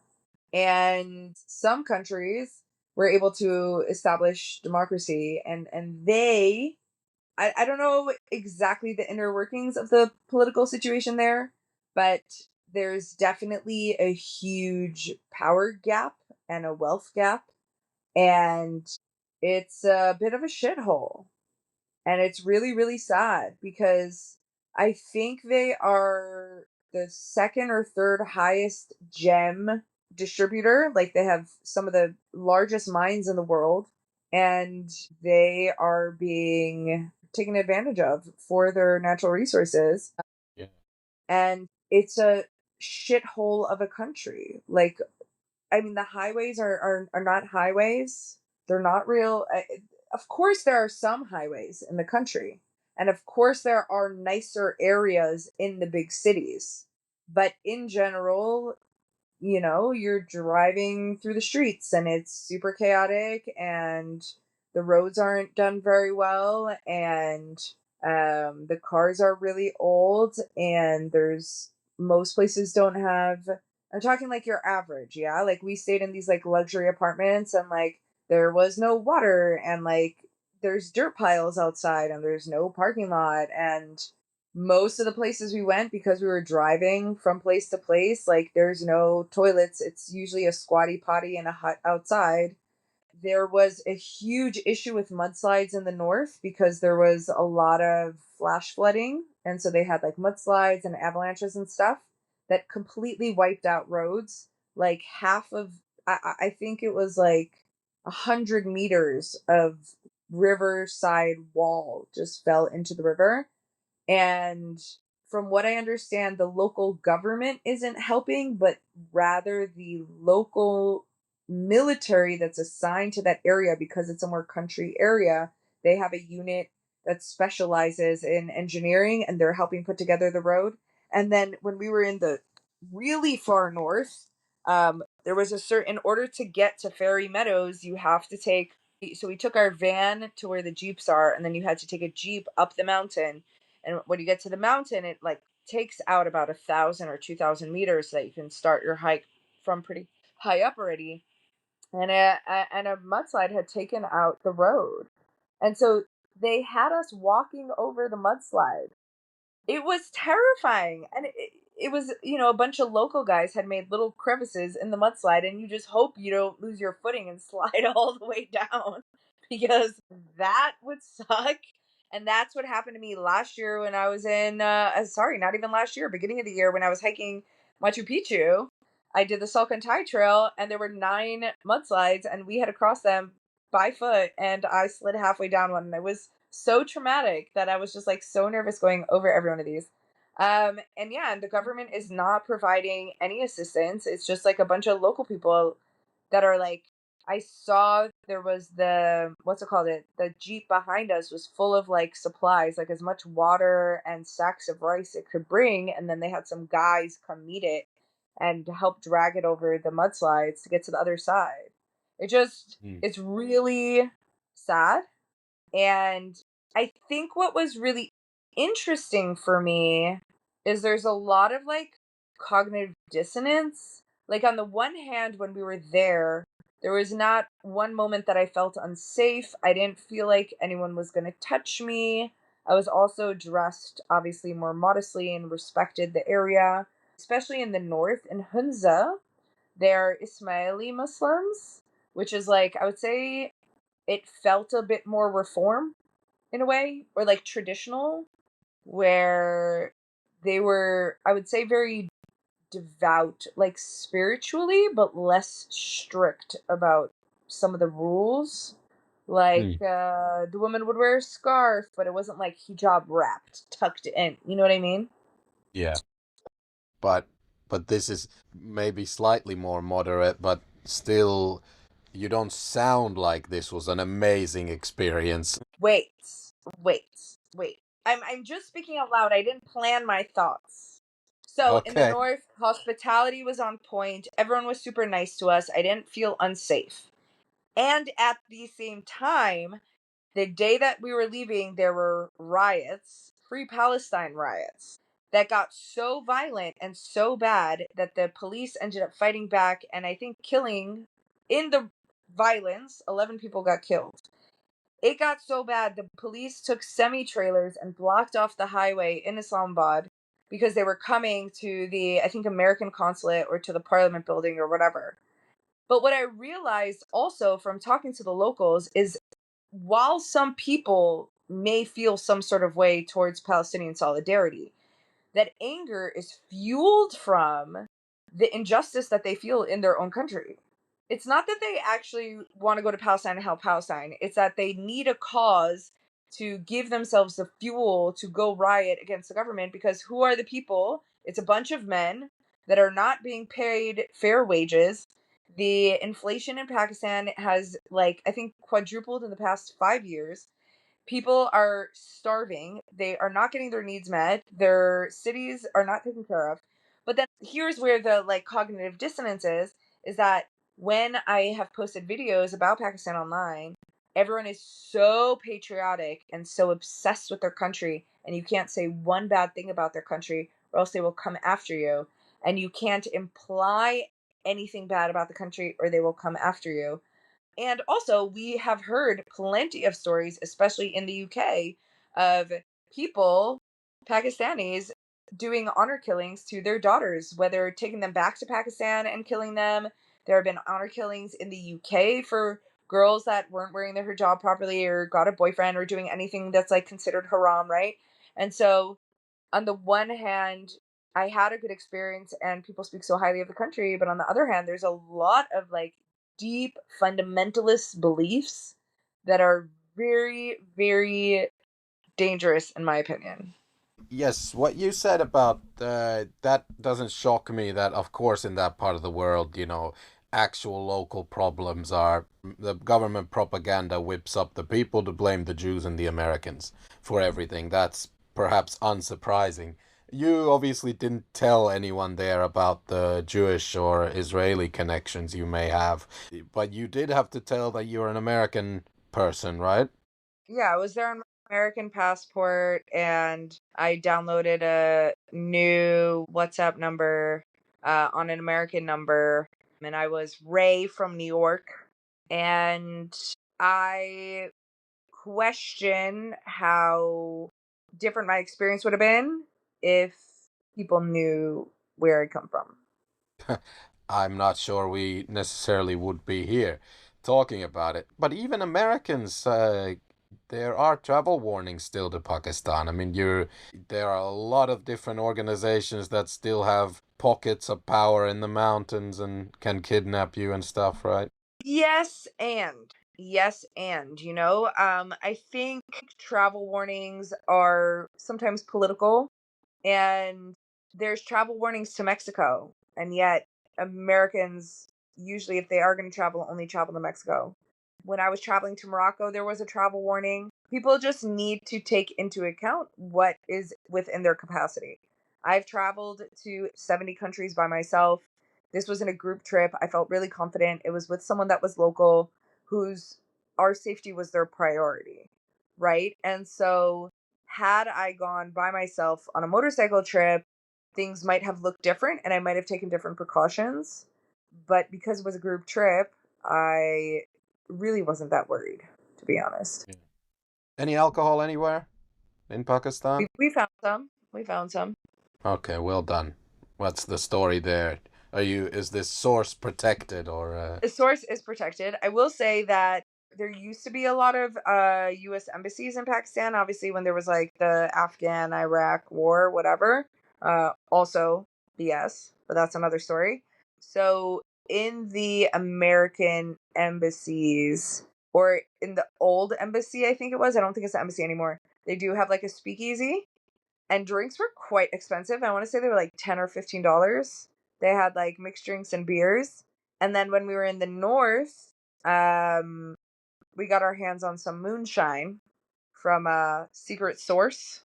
And some countries were able to establish democracy, and I don't know exactly the inner workings of the political situation there, but there's definitely a huge power gap and a wealth gap, and it's a bit of a shithole. And it's really, really sad because I think they are the second or third highest gem distributor. Like they have some of the largest mines in the world, and they are being taken advantage of for their natural resources. Yeah. And it's a shithole of a country. Like, I mean, the highways are not highways. They're not real. Of course, there are some highways in the country. And of course, there are nicer areas in the big cities. But in general, you're driving through the streets and it's super chaotic and the roads aren't done very well and the cars are really old and there's most places don't have. I'm talking like your average, yeah? Like we stayed in these like luxury apartments and like there was no water and like there's dirt piles outside and there's no parking lot and most of the places we went, because we were driving from place to place, like there's no toilets. It's usually a squatty potty and a hut outside. There was a huge issue with mudslides in the north because there was a lot of flash flooding, and so they had like mudslides and avalanches and stuff that completely wiped out roads. Like half of, I think it was like 100 meters of riverside wall just fell into the river. And from what I understand, the local government isn't helping, but rather the local military that's assigned to that area, because it's a more country area. They have a unit that specializes in engineering and they're helping put together the road. And then when we were in the really far north, there was a certain, in order to get to Fairy Meadows, you have to take, so we took our van to where the jeeps are, and then you had to take a jeep up the mountain. And when you get to the mountain, it like takes out about 1,000 or 2,000 meters so that you can start your hike from pretty high up already. And a mudslide had taken out the road, and so they had us walking over the mudslide. It was terrifying. And it was, a bunch of local guys had made little crevices in the mudslide, and you just hope you don't lose your footing and slide all the way down because that would suck. And that's what happened to me last year when I was in, sorry, not even last year, beginning of the year when I was hiking Machu Picchu. I did the Salcantay Trail, and there were 9 mudslides, and we had to cross them by foot, and I slid halfway down one, and I was so traumatic that I was just like so nervous going over every one of these. And yeah, and the government is not providing any assistance. It's just like a bunch of local people that are like, I saw there was the, what's it called? The Jeep behind us was full of like supplies, like as much water and sacks of rice it could bring. And then they had some guys come meet it and help drag it over the mudslides to get to the other side. It's really sad. And I think what was really interesting for me is there's a lot of like cognitive dissonance. Like, on the one hand, when we were there was not one moment that I felt unsafe. I didn't feel like anyone was going to touch me. I was also dressed obviously more modestly and respected the area, especially in the north. In Hunza, they're Ismaili Muslims, which is like, I would say it felt a bit more reform in a way, or like traditional, where they were, I would say, very devout, like spiritually, but less strict about some of the rules. Like, the woman would wear a scarf, but it wasn't like hijab wrapped, tucked in. You know what I mean? Yeah. But this is maybe slightly more moderate, but still, you don't sound like this was an amazing experience. Wait, wait, wait. I'm just speaking out loud. I didn't plan my thoughts. So in the Okay. north, hospitality was on point. Everyone was super nice to us. I didn't feel unsafe. And at the same time, the day that we were leaving, there were riots, Free Palestine riots, that got so violent and so bad that the police ended up fighting back and I think killing, in the violence, 11 people got killed. It got so bad, the police took semi-trailers and blocked off the highway in Islamabad because they were coming to the, I think, American consulate or to the parliament building or whatever. But what I realized also from talking to the locals is, while some people may feel some sort of way towards Palestinian solidarity, that anger is fueled from the injustice that they feel in their own country. It's not that they actually want to go to Palestine and help Palestine. It's that they need a cause to give themselves the fuel to go riot against the government, because who are the people? It's a bunch of men that are not being paid fair wages. The inflation in Pakistan has, like, I think quadrupled in the past 5 years. People are starving. They are not getting their needs met. Their cities are not taken care of. But then here's where the like cognitive dissonance is that when I have posted videos about Pakistan online, everyone is so patriotic and so obsessed with their country, and you can't say one bad thing about their country or else they will come after you. And you can't imply anything bad about the country or they will come after you. And also, we have heard plenty of stories, especially in the UK, of people, Pakistanis, doing honor killings to their daughters, whether taking them back to Pakistan and killing them. There have been honor killings in the UK for girls that weren't wearing their hijab properly or got a boyfriend or doing anything that's like considered haram, right? And so, on the one hand, I had a good experience and people speak so highly of the country, but on the other hand, there's a lot of like deep fundamentalist beliefs that are very, very dangerous, in my opinion. Yes, what you said about that doesn't shock me. That, of course, in that part of the world, actual local problems are the government propaganda whips up the people to blame the Jews and the Americans for everything. That's perhaps unsurprising. You obviously didn't tell anyone there about the Jewish or Israeli connections you may have, but you did have to tell that you're an American person, right? Yeah, I was there on my American passport and I downloaded a new WhatsApp number on an American number. And I was Ray from New York. And I question how different my experience would have been if people knew where I come from. I'm not sure we necessarily would be here talking about it. But even Americans, there are travel warnings still to Pakistan. I mean, there are a lot of different organizations that still have pockets of power in the mountains and can kidnap you and stuff, right? Yes, and yes, and I think travel warnings are sometimes political, and there's travel warnings to Mexico, and yet Americans usually, if they are going to travel, only travel to Mexico. When I was traveling to Morocco, there was a travel warning. People just need to take into account what is within their capacity. I've traveled to 70 countries by myself. This was in a group trip. I felt really confident. It was with someone that was local, whose our safety was their priority, right? And so had I gone by myself on a motorcycle trip, things might have looked different and I might have taken different precautions. But because it was a group trip, I really wasn't that worried, to be honest. Yeah. Any alcohol anywhere in Pakistan? We found some. We found some. Okay, well done. What's the story there? Is this source protected or The source is protected. I will say that there used to be a lot of US embassies in Pakistan, obviously when there was like the Afghan Iraq war, whatever. Also BS, but that's another story. So in the American embassies, or in the old embassy, I think it was, I don't think it's the embassy anymore, they do have like a speakeasy, and drinks were quite expensive. I want to say they were like $10 or $15. They had like mixed drinks and beers. And then when we were in the north, we got our hands on some moonshine from a secret source.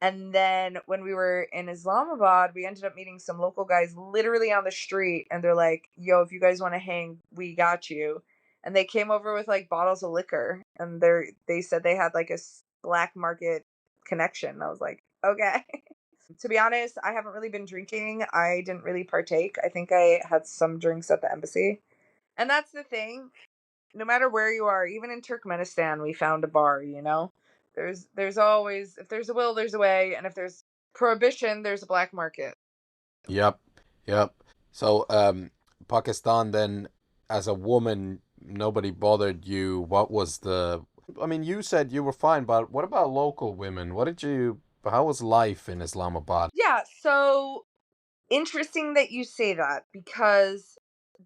And then when we were in Islamabad, we ended up meeting some local guys literally on the street, and they're like, "Yo, if you guys want to hang, we got you." And they came over with like bottles of liquor, and they said they had like a black market connection. I was like, okay. To be honest, I haven't really been drinking. I didn't really partake. I think I had some drinks at the embassy. And that's the thing. No matter where you are, even in Turkmenistan, we found a bar. There's always, if there's a will, there's a way, and if there's prohibition, there's a black market. Yep, yep. So, Pakistan then, as a woman, nobody bothered you. What was I mean, you said you were fine, but what about local women? How was life in Islamabad? Yeah, so interesting that you say that, because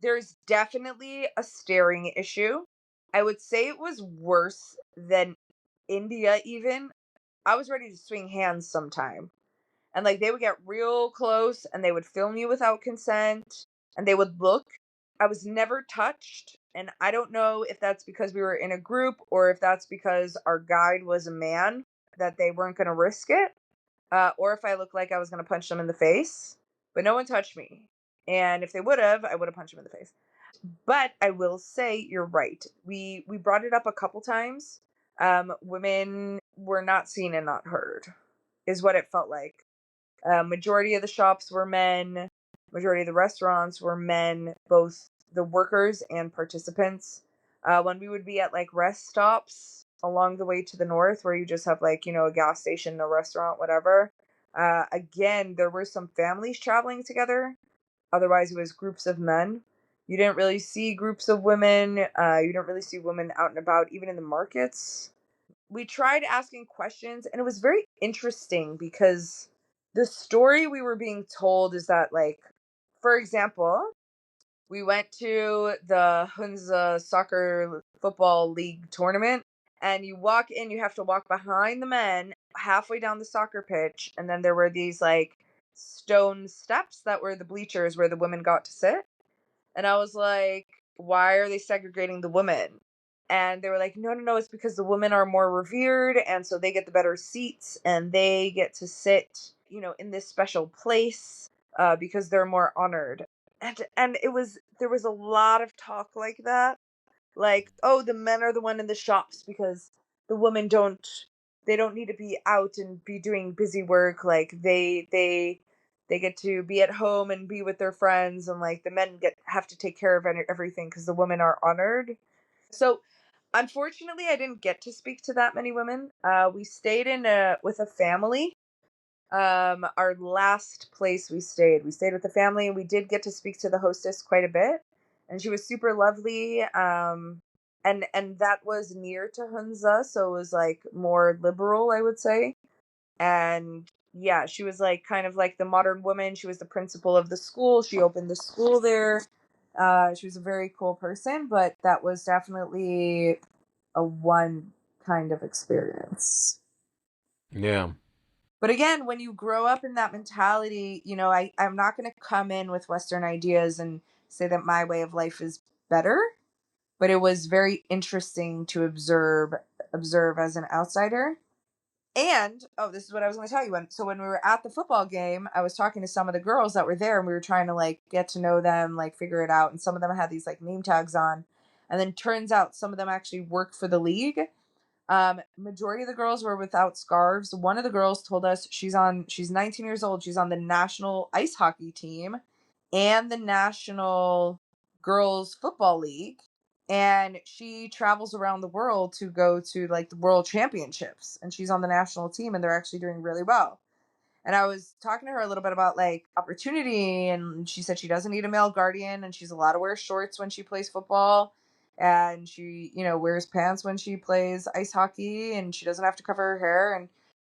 there's definitely a staring issue. I would say it was worse than India even. I was ready to swing hands sometime. And like they would get real close and they would film you without consent and they would look. I was never touched. And I don't know if that's because we were in a group or if that's because our guide was a man, that they weren't going to risk it, or if I looked like I was going to punch them in the face. But no one touched me. And if they would have, I would have punched them in the face. But I will say you're right. We brought it up a couple times. Women were not seen and not heard, is what it felt like. Majority of the shops were men. Majority of the restaurants were men, both the workers and participants. When we would be at like rest stops along the way to the north, where you just have like a gas station, a restaurant, whatever. Again, there were some families traveling together. Otherwise, it was groups of men. You didn't really see groups of women. You didn't really see women out and about, even in the markets. We tried asking questions, and it was very interesting because the story we were being told is that, like, for example, we went to the Hunza soccer football league tournament, and you walk in, you have to walk behind the men halfway down the soccer pitch, and then there were these like stone steps that were the bleachers where the women got to sit. And I was like, why are they segregating the women? And they were like, no, no, no, it's because the women are more revered, and so they get the better seats, and they get to sit, in this special place, because they're more honored. And there was a lot of talk like that, like, oh, the men are the one in the shops because the women don't need to be out and be doing busy work. Like they get to be at home and be with their friends, and like the men have to take care of everything because the women are honored. So unfortunately, I didn't get to speak to that many women. We stayed with a family. Our last place we stayed with a family, and we did get to speak to the hostess quite a bit, and she was super lovely. And that was near to Hunza, so it was like more liberal, I would say. And yeah, she was like kind of like the modern woman. She was the principal of the school. She opened the school there. She was a very cool person, but that was definitely a one kind of experience. Yeah. But again, when you grow up in that mentality, you know, I'm not going to come in with Western ideas and say that my way of life is better. But it was very interesting to observe as an outsider. And this is what I was going to tell you. When we were at the football game, I was talking to some of the girls that were there, and we were trying to like get to know them, like figure it out. And some of them had these like name tags on, and then turns out some of them actually work for the league. Majority of the girls were without scarves. One of the girls told us she's 19 years old. She's on the national ice hockey team and the national girls football league. And she travels around the world to go to like the world championships, and she's on the national team, and they're actually doing really well. And I was talking to her a little bit about like opportunity, and she said she doesn't need a male guardian, and she's allowed to wear shorts when she plays football, and she, you know, wears pants when she plays ice hockey, and she doesn't have to cover her hair. And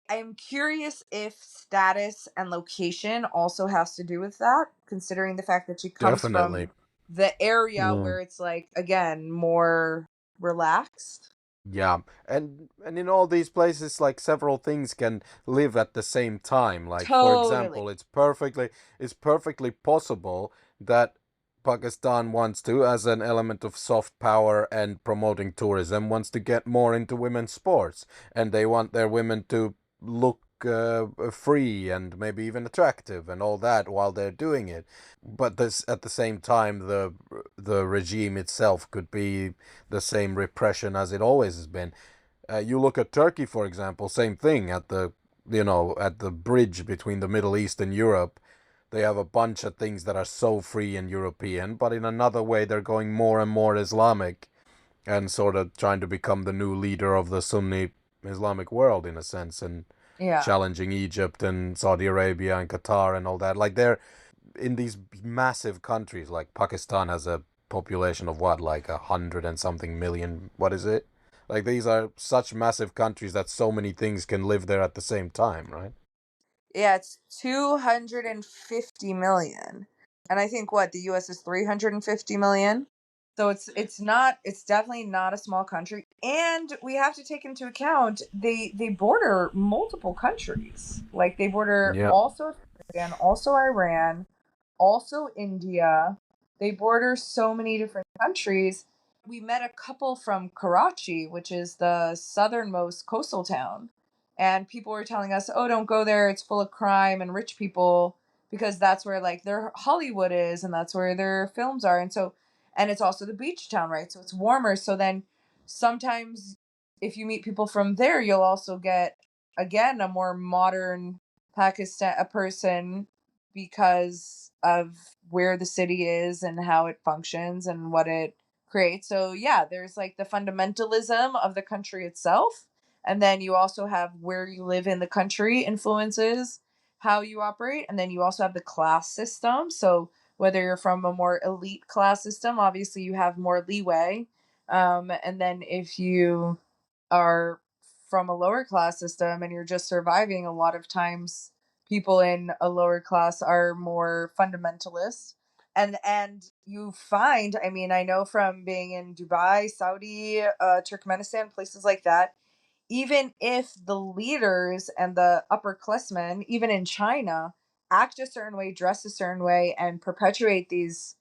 I'm curious if status and location also has to do with that, considering the fact that she comes Definitely. from the area Yeah. where it's like, again, more relaxed. Yeah, and in all these places, like several things can live at the same time. Like for Totally. example, it's perfectly possible that Pakistan wants to, as an element of soft power and promoting tourism, wants to get more into women's sports, and they want their women to look free and maybe even attractive and all that while they're doing it. But this, at the same time, the regime itself could be the same repression as it always has been. You look at Turkey, for example, same thing at the bridge between the Middle East and Europe. They have a bunch of things that are so free and European, but in another way, they're going more and more Islamic and sort of trying to become the new leader of the Sunni Islamic world in a sense, and Yeah. challenging Egypt and Saudi Arabia and Qatar and all that. Like they're in these massive countries. Like Pakistan has a population of what, like 100 and something million. What is it? Like these are such massive countries that so many things can live there at the same time, right? Yeah, it's 250 million. And I think what the US is 350 million. So it's definitely not a small country. And we have to take into account they border multiple countries. Like they border Yeah. also Afghanistan, also Iran, also India. They border so many different countries. We met a couple from Karachi, which is the southernmost coastal town, and people were telling us, "Oh, don't go there. It's full of crime and rich people because that's where like their Hollywood is and that's where their films are." And it's also the beach town, right? So it's warmer. So then sometimes if you meet people from there, you'll also get again a more modern Pakistan a person because of where the city is and how it functions and what it creates. So yeah, there's like the fundamentalism of the country itself, and then you also have where you live in the country influences how you operate, and then you also have the class system. So whether you're from a more elite class system, obviously you have more leeway, and then if you are from a lower class system and you're just surviving, a lot of times people in a lower class are more fundamentalist. And you find, I mean, I know from being in Dubai, Saudi, Turkmenistan, places like that, even if the leaders and the upperclassmen, even in China, act a certain way, dress a certain way, and perpetuate these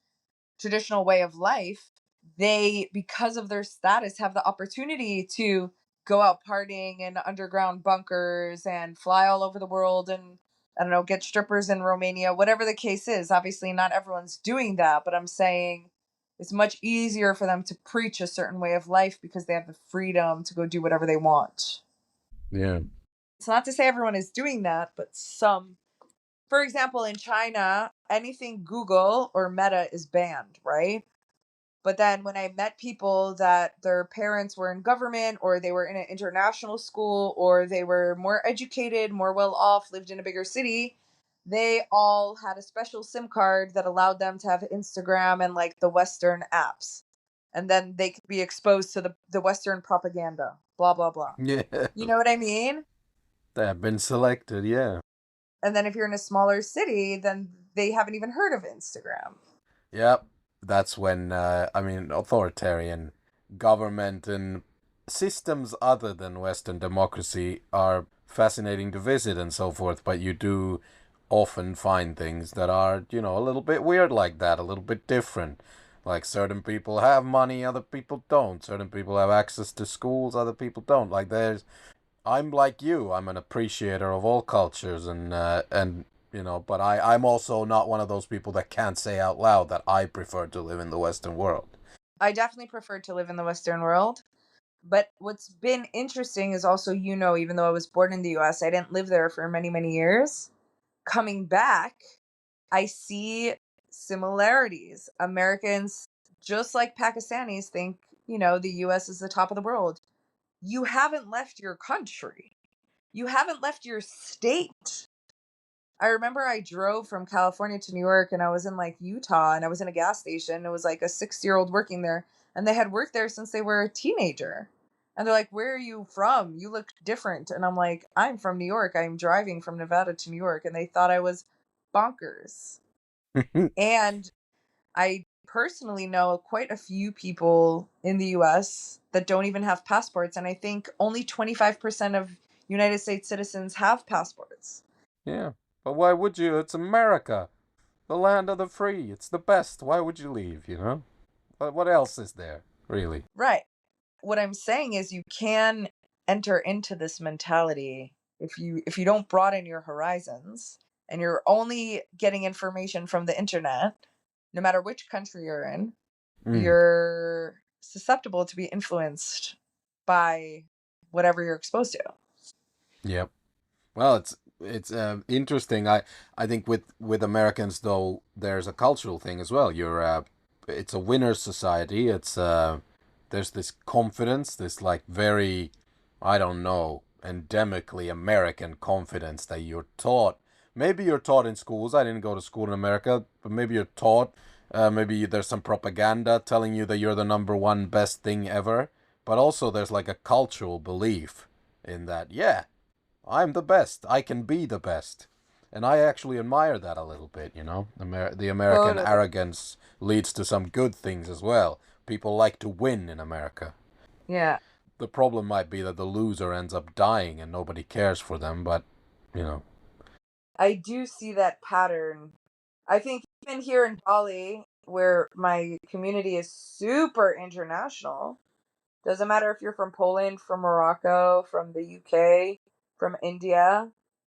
traditional way of life, they, because of their status, have the opportunity to go out partying in underground bunkers and fly all over the world and, I don't know, get strippers in Romania, whatever the case is. Obviously, not everyone's doing that, but I'm saying it's much easier for them to preach a certain way of life because they have the freedom to go do whatever they want. Yeah. It's not to say everyone is doing that, but some. For example, in China, anything Google or Meta is banned, right? But then when I met people that their parents were in government or they were in an international school or they were more educated, more well off, lived in a bigger city, they all had a special SIM card that allowed them to have Instagram and like the Western apps. And then they could be exposed to the Western propaganda, blah, blah, blah. Yeah. You know what I mean? They have been selected, yeah. And then if you're in a smaller city, then they haven't even heard of Instagram. Yep. That's when, authoritarian government and systems other than Western democracy are fascinating to visit and so forth, but you do often find things that are, you know, a little bit weird like that, a little bit different. Like certain people have money, other people don't. Certain people have access to schools, other people don't. Like I'm like you. I'm an appreciator of all cultures, and you know, but I'm also not one of those people that can't say out loud that I prefer to live in the Western world. I definitely prefer to live in the Western world. But what's been interesting is also, even though I was born in the US, I didn't live there for many, many years. Coming back, I see similarities. Americans, just like Pakistanis, think, the US is the top of the world. You haven't left your country. You haven't left your state. I remember I drove from California to New York and I was in like Utah and I was in a gas station. It was like a 6-year-old working there and they had worked there since they were a teenager. And they're like, "Where are you from? You look different." And I'm like, "I'm from New York. I'm driving from Nevada to New York." And they thought I was bonkers. And I personally know quite a few people in the US that don't even have passports. And I think only 25% of United States citizens have passports. Yeah, but why would you? It's America, the land of the free. It's the best. Why would you leave, you know? But what else is there, really? Right. What I'm saying is you can enter into this mentality if you don't broaden your horizons and you're only getting information from the internet, no matter which country you're in, Mm. you're susceptible to be influenced by whatever you're exposed to. Yep. Well, it's interesting. I think with Americans though, there's a cultural thing as well. It's a winner's society. There's this confidence, this like very, I don't know, endemically American confidence that you're taught. Maybe you're taught in schools. I didn't go to school in America, but maybe you're taught. Maybe there's some propaganda telling you that you're the number one best thing ever. But also there's like a cultural belief in that. Yeah, I'm the best. I can be the best. And I actually admire that a little bit, you know. The American Totally. arrogance leads to some good things as well. People like to win in America. Yeah. The problem might be that the loser ends up dying and nobody cares for them, but, you know. I do see that pattern. I think even here in Bali, where my community is super international, doesn't matter if you're from Poland, from Morocco, from the UK, from India,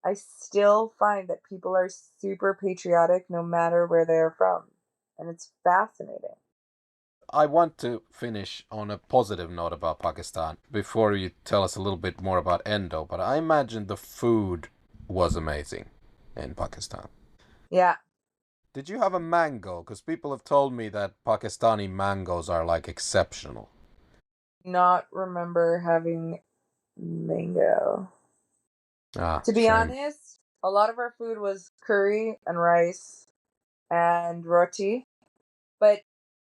I still find that people are super patriotic no matter where they're from. And it's fascinating. I want to finish on a positive note about Pakistan before you tell us a little bit more about Endo, but I imagine the food was amazing in Pakistan. Yeah, Did you have a mango? Because people have told me that Pakistani mangoes are like exceptional. not remember having mango. Ah, To be shame. honest, a lot of our food was curry and rice and roti, but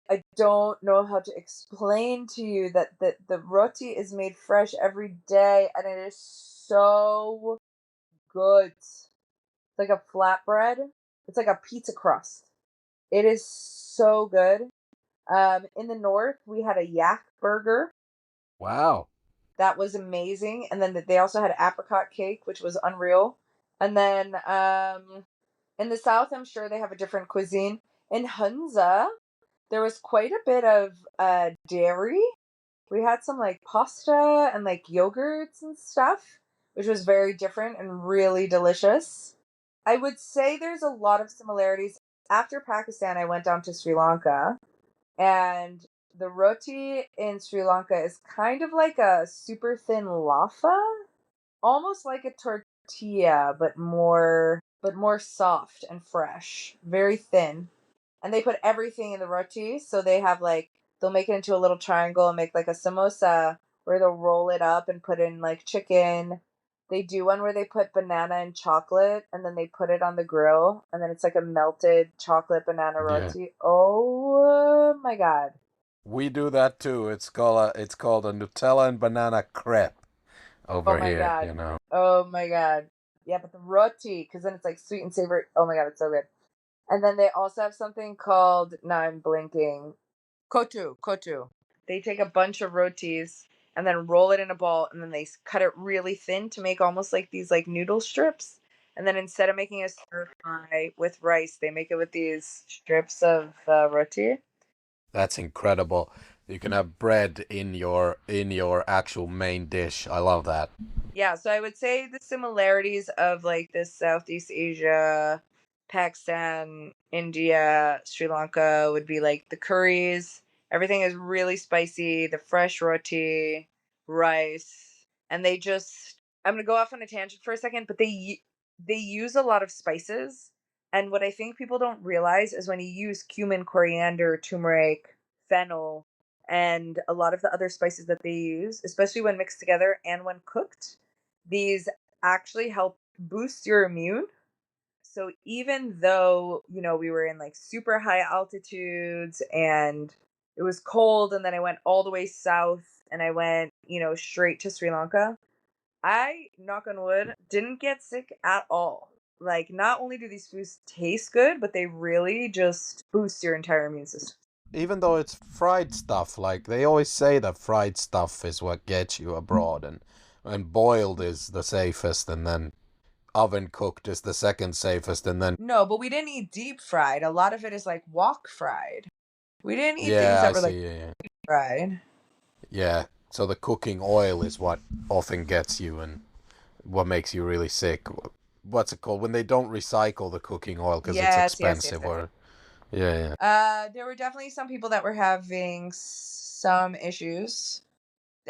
I don't know how to explain to you that the roti is made fresh every day and it is so good. It's like a flatbread. It's like a pizza crust. It is so good. In the north, we had a yak burger Wow. that was amazing, and then they also had apricot cake, which was unreal. And then in the south, I'm sure they have a different cuisine. In Hunza, there was quite a bit of dairy. We had some like pasta and like yogurts and stuff, which was very different and really delicious. I would say there's a lot of similarities. After Pakistan, I went down to Sri Lanka, and the roti in Sri Lanka is kind of like a super thin laffa, almost like a tortilla, but more soft and fresh, very thin. And they put everything in the roti, so they have like they'll make it into a little triangle and make like a samosa where they'll roll it up and put in like chicken. They do one where they put banana and chocolate and then they put it on the grill and then it's like a melted chocolate banana Yeah. roti. Oh my god. We do that too. It's called a Nutella and banana crepe Oh over my here, god. you know. Oh my god. Yeah, but the roti, because then it's like sweet and savory. Oh my god, it's so good. And then they also have something called, now I'm blinking, kotu. They take a bunch of rotis and then roll it in a ball, and then they cut it really thin to make almost like these like noodle strips. And then instead of making a stir fry with rice, they make it with these strips of roti. That's incredible. You can have bread in your actual main dish. I love that. Yeah, so I would say the similarities of like this Southeast Asia, Pakistan, India, Sri Lanka would be like the curries. Everything is really spicy, the fresh roti, rice, and they just I'm going to go off on a tangent for a second, but they use a lot of spices. And what I think people don't realize is when you use cumin, coriander, turmeric, fennel, and a lot of the other spices that they use, especially when mixed together and when cooked, these actually help boost your immune. So even though, we were in like super high altitudes and it was cold, and then I went all the way south and I went, straight to Sri Lanka, I, knock on wood, didn't get sick at all. Like, not only do these foods taste good, but they really just boost your entire immune system. Even though it's fried stuff, like they always say that fried stuff is what gets you abroad, and boiled is the safest, and then oven cooked is the second safest, and then No, but we didn't eat deep fried. A lot of it is like wok fried. We didn't eat things yeah, that I were like see. Yeah, deep fried. yeah. So the cooking oil is what often gets you and what makes you really sick. What's it called when they don't recycle the cooking oil because it's Yes. expensive? Or yeah. There were definitely some people that were having some issues.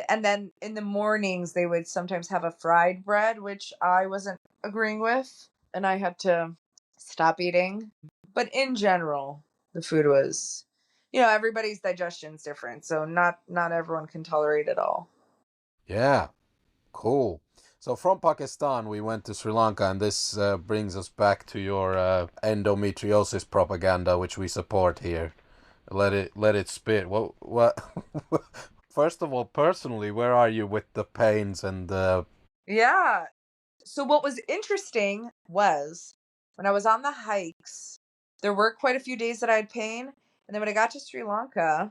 And then in the mornings, they would sometimes have a fried bread, which I wasn't agreeing with, and I had to stop eating. But in general, the food was, everybody's digestion's different, so not everyone can tolerate it all. Yeah, cool. So from Pakistan, we went to Sri Lanka, and this brings us back to your endometriosis propaganda, which we support here. Let it spit. What? First of all, personally, where are you with the pains and the? Yeah. So what was interesting was when I was on the hikes, there were quite a few days that I had pain, and then when I got to Sri Lanka,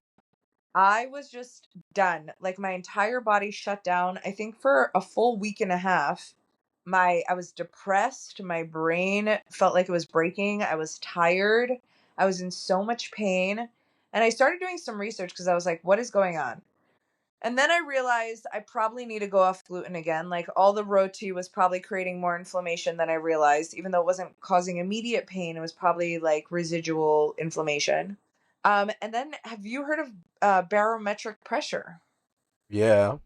I was just done. Like my entire body shut down. I think for a full week and a half, I was depressed, my brain felt like it was breaking. I was tired. I was in so much pain. And I started doing some research because I was like, what is going on? And then I realized I probably need to go off gluten again. Like all the roti was probably creating more inflammation than I realized, even though it wasn't causing immediate pain. It was probably like residual inflammation. And then have you heard of barometric pressure? Yeah.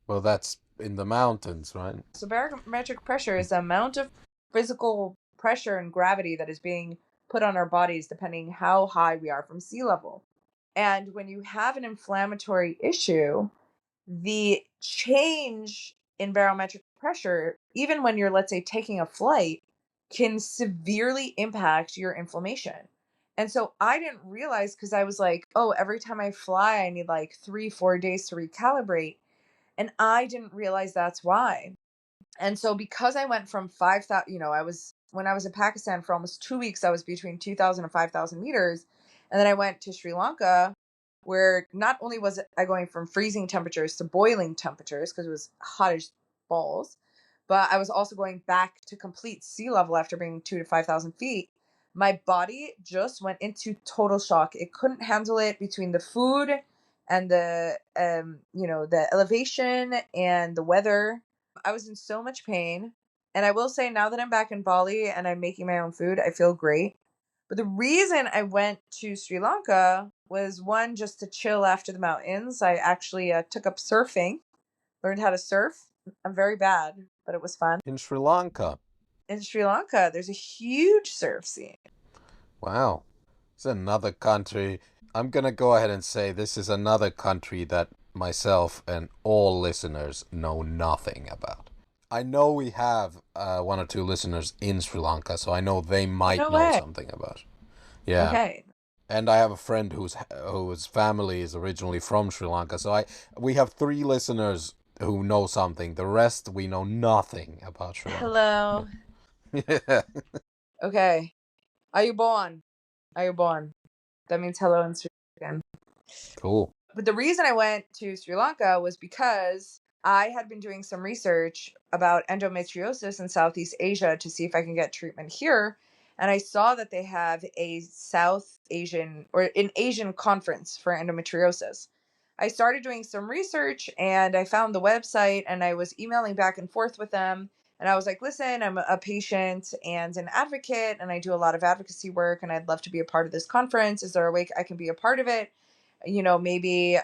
Well, that's in the mountains, right? So barometric pressure is the amount of physical pressure and gravity that is being put on our bodies depending how high we are from sea level. And when you have an inflammatory issue, the change in barometric pressure, even when you're, let's say, taking a flight, can severely impact your inflammation. And so I didn't realize because I was like, oh, every time I fly, I need like 3-4 days to recalibrate. And I didn't realize that's why. And so because I went from 5,000, when I was in Pakistan for almost 2 weeks, I was between 2,000 and 5,000 meters. And then I went to Sri Lanka, where not only was I going from freezing temperatures to boiling temperatures because it was hot as balls, but I was also going back to complete sea level after being 2 to 5,000 feet. My body just went into total shock. It couldn't handle it between the food and the elevation and the weather. I was in so much pain. And I will say now that I'm back in Bali and I'm making my own food, I feel great. But the reason I went to Sri Lanka was one, just to chill after the mountains. I actually took up surfing, learned how to surf. I'm very bad, but it was fun. In Sri Lanka. In Sri Lanka, there's a huge surf scene. Wow. It's another country. I'm gonna go ahead and say this is another country that myself and all listeners know nothing about. I know we have one or two listeners in Sri Lanka, so I know they might No know way. something about it. Yeah. Okay. And I have a friend whose family is originally from Sri Lanka. So we have 3 listeners who know something. The rest we know nothing about Sri Lanka. Hello. Yeah. Okay. Are you born? Are you born? That means hello in Sri Lankan. Cool. But the reason I went to Sri Lanka was because I had been doing some research about endometriosis in Southeast Asia to see if I can get treatment here. And I saw that they have a South Asian or an Asian conference for endometriosis. I started doing some research and I found the website and I was emailing back and forth with them. And I was like, listen, I'm a patient and an advocate, and I do a lot of advocacy work, and I'd love to be a part of this conference. Is there a way I can be a part of it? Maybe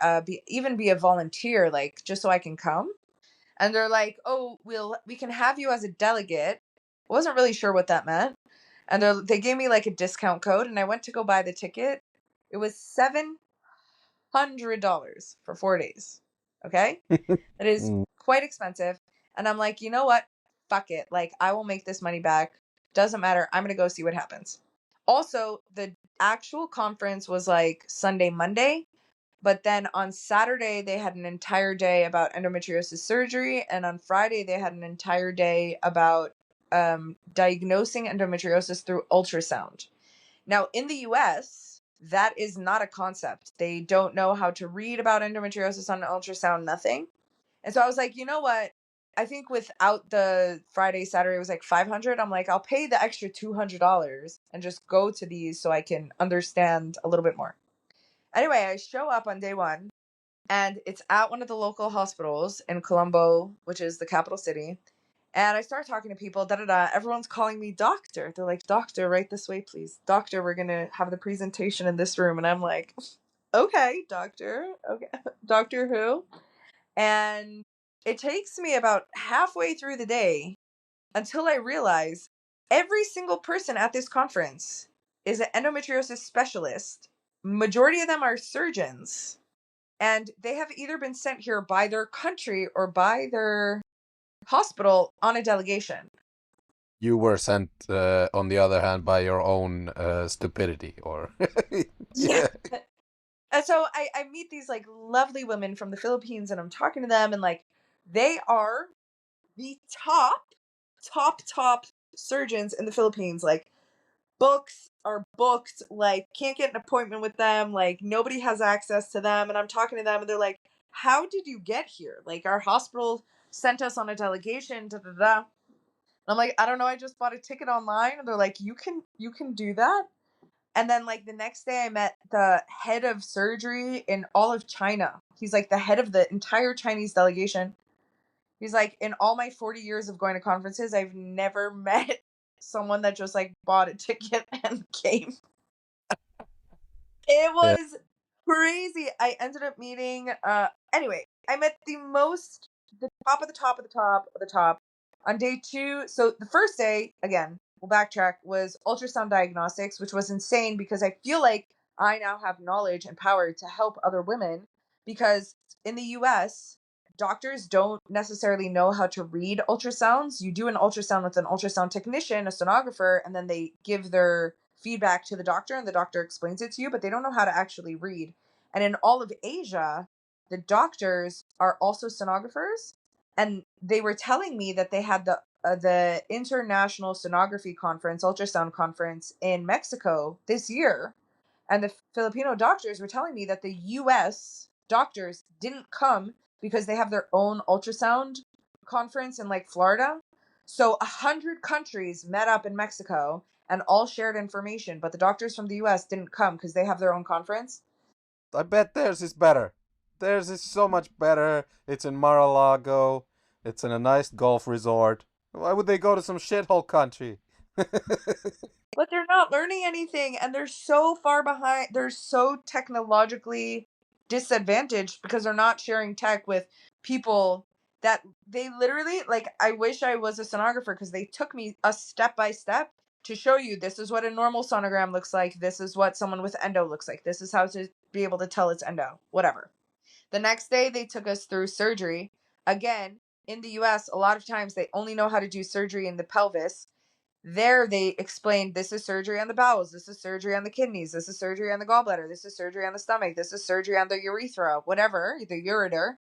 be a volunteer, like just so I can come. And they're like, oh, we can have you as a delegate. I wasn't really sure what that meant. And they gave me like a discount code, and I went to go buy the ticket. It was $700 for 4 days. Okay. That is quite expensive. And I'm like, you know what? Fuck it. Like, I will make this money back. Doesn't matter. I'm going to go see what happens. Also, the actual conference was like Sunday, Monday. But then on Saturday, they had an entire day about endometriosis surgery. And on Friday, they had an entire day about diagnosing endometriosis through ultrasound. Now, in the US, that is not a concept. They don't know how to read about endometriosis on an ultrasound, nothing. And so I was like, you know what? I think without the Friday, Saturday, it was like $500. I'm like, I'll pay the extra $200 and just go to these so I can understand a little bit more. Anyway, I show up on day one, and it's at one of the local hospitals in Colombo, which is the capital city. And I start talking to people, everyone's calling me doctor. They're like, doctor, right this way, please. Doctor, we're going to have the presentation in this room. And I'm like, okay, doctor. Okay, doctor who? And it takes me about halfway through the day until I realize every single person at this conference is an endometriosis specialist. Majority of them are surgeons, and they have either been sent here by their country or by their hospital on a delegation. You were sent, on the other hand, by your own stupidity, or yeah. And so I meet these like lovely women from the Philippines, and I'm talking to them, and like they are the top surgeons in the Philippines. Like, books are booked, like can't get an appointment with them, like nobody has access to them. And I'm talking to them, and they're like, how did you get here? Like, our hospital sent us on a delegation, da da da. And I'm like, I don't know, I just bought a ticket online. And they're like, you can do that? And then like the next day I met the head of surgery in all of China. He's like the head of the entire Chinese delegation. He's like, in all my 40 years of going to conferences, I've never met someone that just like bought a ticket and came. It was crazy. I ended up meeting, anyway, I met the top of the top of the top of the top on day 2. So the first day, again, we'll backtrack, was ultrasound diagnostics, which was insane because I feel like I now have knowledge and power to help other women, because in the US, doctors don't necessarily know how to read ultrasounds. You do an ultrasound with an ultrasound technician, a sonographer, and then they give their feedback to the doctor, and the doctor explains it to you, but they don't know how to actually read. And in all of Asia, the doctors are also sonographers, and they were telling me that they had the International Sonography Conference, ultrasound conference in Mexico this year, and the Filipino doctors were telling me that the US doctors didn't come because they have their own ultrasound conference in like Florida. So 100 countries met up in Mexico and all shared information, but the doctors from the US didn't come because they have their own conference. I bet theirs is better. Theirs is so much better. It's in Mar-a-Lago. It's in a nice golf resort. Why would they go to some shithole country? But they're not learning anything, and they're so far behind. They're so technologically disadvantaged because they're not sharing tech with people that they literally, like, I wish I was a sonographer because they took me a step by step to show you, this is what a normal sonogram looks like. This is what someone with endo looks like. This is how to be able to tell it's endo, whatever. The next day they took us through surgery. Again, in the US, a lot of times they only know how to do surgery in the pelvis. There they explained, this is surgery on the bowels, this is surgery on the kidneys, this is surgery on the gallbladder, this is surgery on the stomach, this is surgery on the urethra, whatever, the ureter.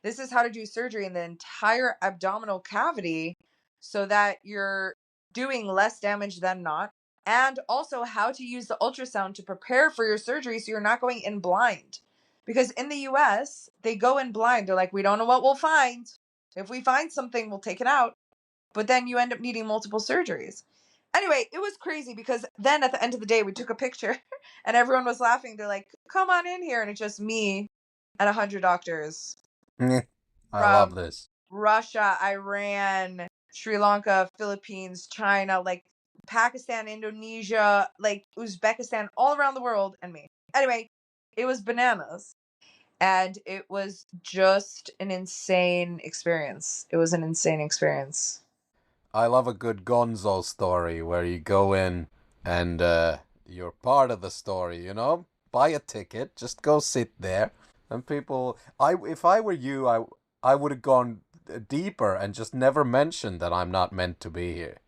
This is how to do surgery in the entire abdominal cavity so that you're doing less damage than not. And also how to use the ultrasound to prepare for your surgery so you're not going in blind. Because in the US, they go in blind. They're like, we don't know what we'll find. If we find something, we'll take it out. But then you end up needing multiple surgeries. Anyway, it was crazy because then at the end of the day, we took a picture and everyone was laughing. They're like, come on in here. And it's just me and 100 doctors I love from this. Russia, Iran, Sri Lanka, Philippines, China, like Pakistan, Indonesia, like Uzbekistan, all around the world, and me. Anyway, it was bananas. And it was just an insane experience. It was an insane experience. I love a good Gonzo story where you go in and you're part of the story, you know? Buy a ticket, just go sit there. And people, if I were you, I would have gone deeper and just never mentioned that I'm not meant to be here.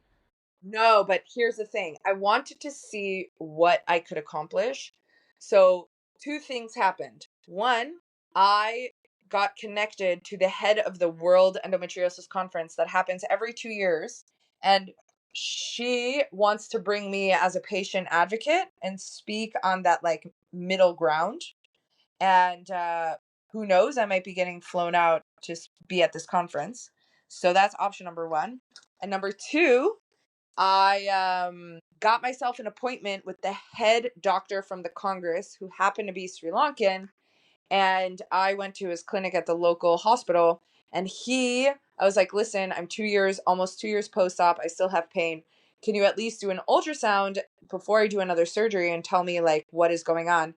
No, but here's the thing. I wanted to see what I could accomplish. So, two things happened. One, I got connected to the head of the World Endometriosis Conference that happens every 2 years. And she wants to bring me as a patient advocate and speak on that like middle ground. And who knows, I might be getting flown out to be at this conference. So that's option number one. And number two, I got myself an appointment with the head doctor from the Congress who happened to be Sri Lankan. And I went to his clinic at the local hospital. And I was like, listen, I'm almost 2 years post-op. I still have pain. Can you at least do an ultrasound before I do another surgery and tell me like what is going on?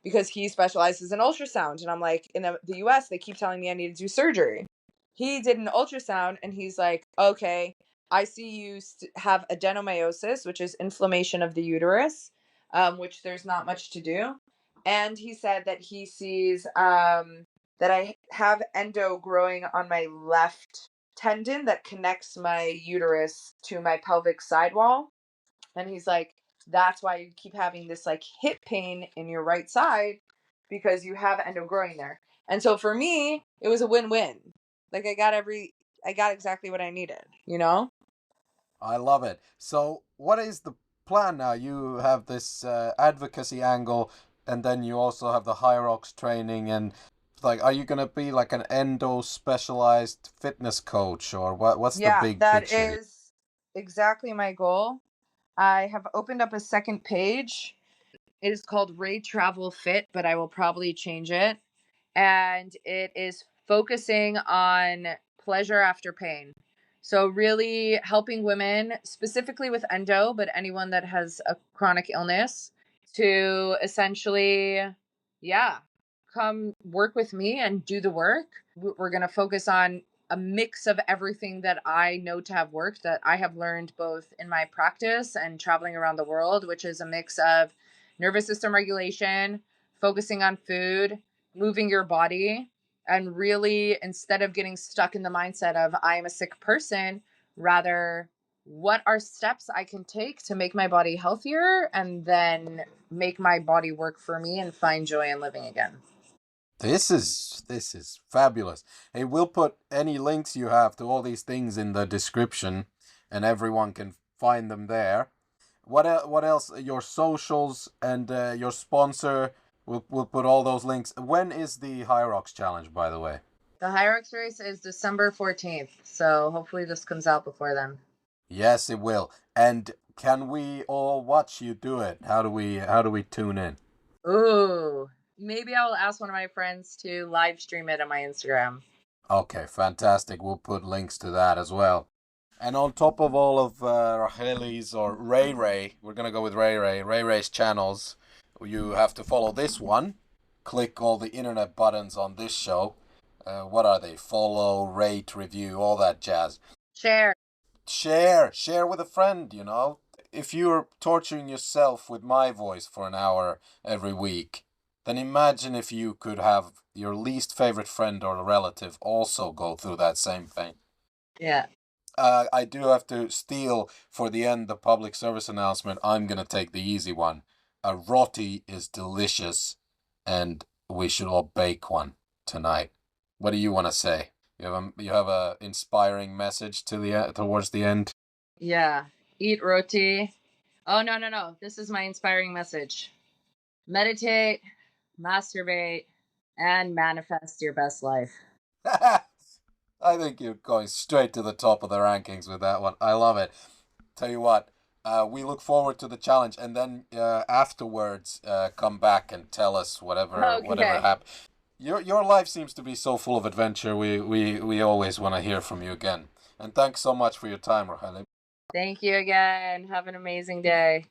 Because he specializes in ultrasound. And I'm like, in the US, they keep telling me I need to do surgery. He did an ultrasound and he's like, okay, I see you have adenomyosis, which is inflammation of the uterus, which there's not much to do. And he said that he sees that I have endo growing on my left tendon that connects my uterus to my pelvic sidewall. And he's like, that's why you keep having this like hip pain in your right side because you have endo growing there. And so for me, it was a win-win. Like I got exactly what I needed, you know? I love it. So, what is the plan now? You have this advocacy angle, and then you also have the HYROX training. And like, are you gonna be like an endo specialized fitness coach, or what's the Yeah, big that picture here? is exactly my goal. I have opened up a second page. It is called Ray Travel Fit, but I will probably change it. And it is focusing on pleasure after pain. So, really helping women, specifically with endo, but anyone that has a chronic illness, to essentially, yeah, come work with me and do the work. We're going to focus on a mix of everything that I know to have worked, that I have learned both in my practice and traveling around the world, which is a mix of nervous system regulation, focusing on food, moving your body, and really, instead of getting stuck in the mindset of I am a sick person, rather, what are steps I can take to make my body healthier and then make my body work for me and find joy in living again. This is fabulous. Hey, we'll put any links you have to all these things in the description, and everyone can find them there. What else? Your socials and your sponsor. We'll put all those links. When is the HYROX challenge, by the way? The HYROX race is December 14th, so hopefully this comes out before then. Yes, it will. And can we all watch you do it? How do we tune in? Ooh, maybe I'll ask one of my friends to live stream it on my Instagram. Okay, fantastic. We'll put links to that as well. And on top of all of Racheli's or Ray, we're gonna go with Ray's channels. You have to follow this one. Click all the internet buttons on this show. What are they? Follow, rate, review, all that jazz. Share. Share with a friend, you know. If you're torturing yourself with my voice for an hour every week, then imagine if you could have your least favorite friend or relative also go through that same thing. Yeah. I do have to steal for the end the public service announcement. I'm gonna take the easy one. A roti is delicious, and we should all bake one tonight. What do you want to say? You have a inspiring message to the towards the end. Yeah. Eat roti. Oh, no. This is my inspiring message. Meditate, masturbate, and manifest your best life. I think you're going straight to the top of the rankings with that one. I love it. Tell you what, we look forward to the challenge, and then afterwards, come back and tell us whatever happened. Your life seems to be so full of adventure. We always want to hear from you again. And thanks so much for your time, Racheli. Thank you again. Have an amazing day.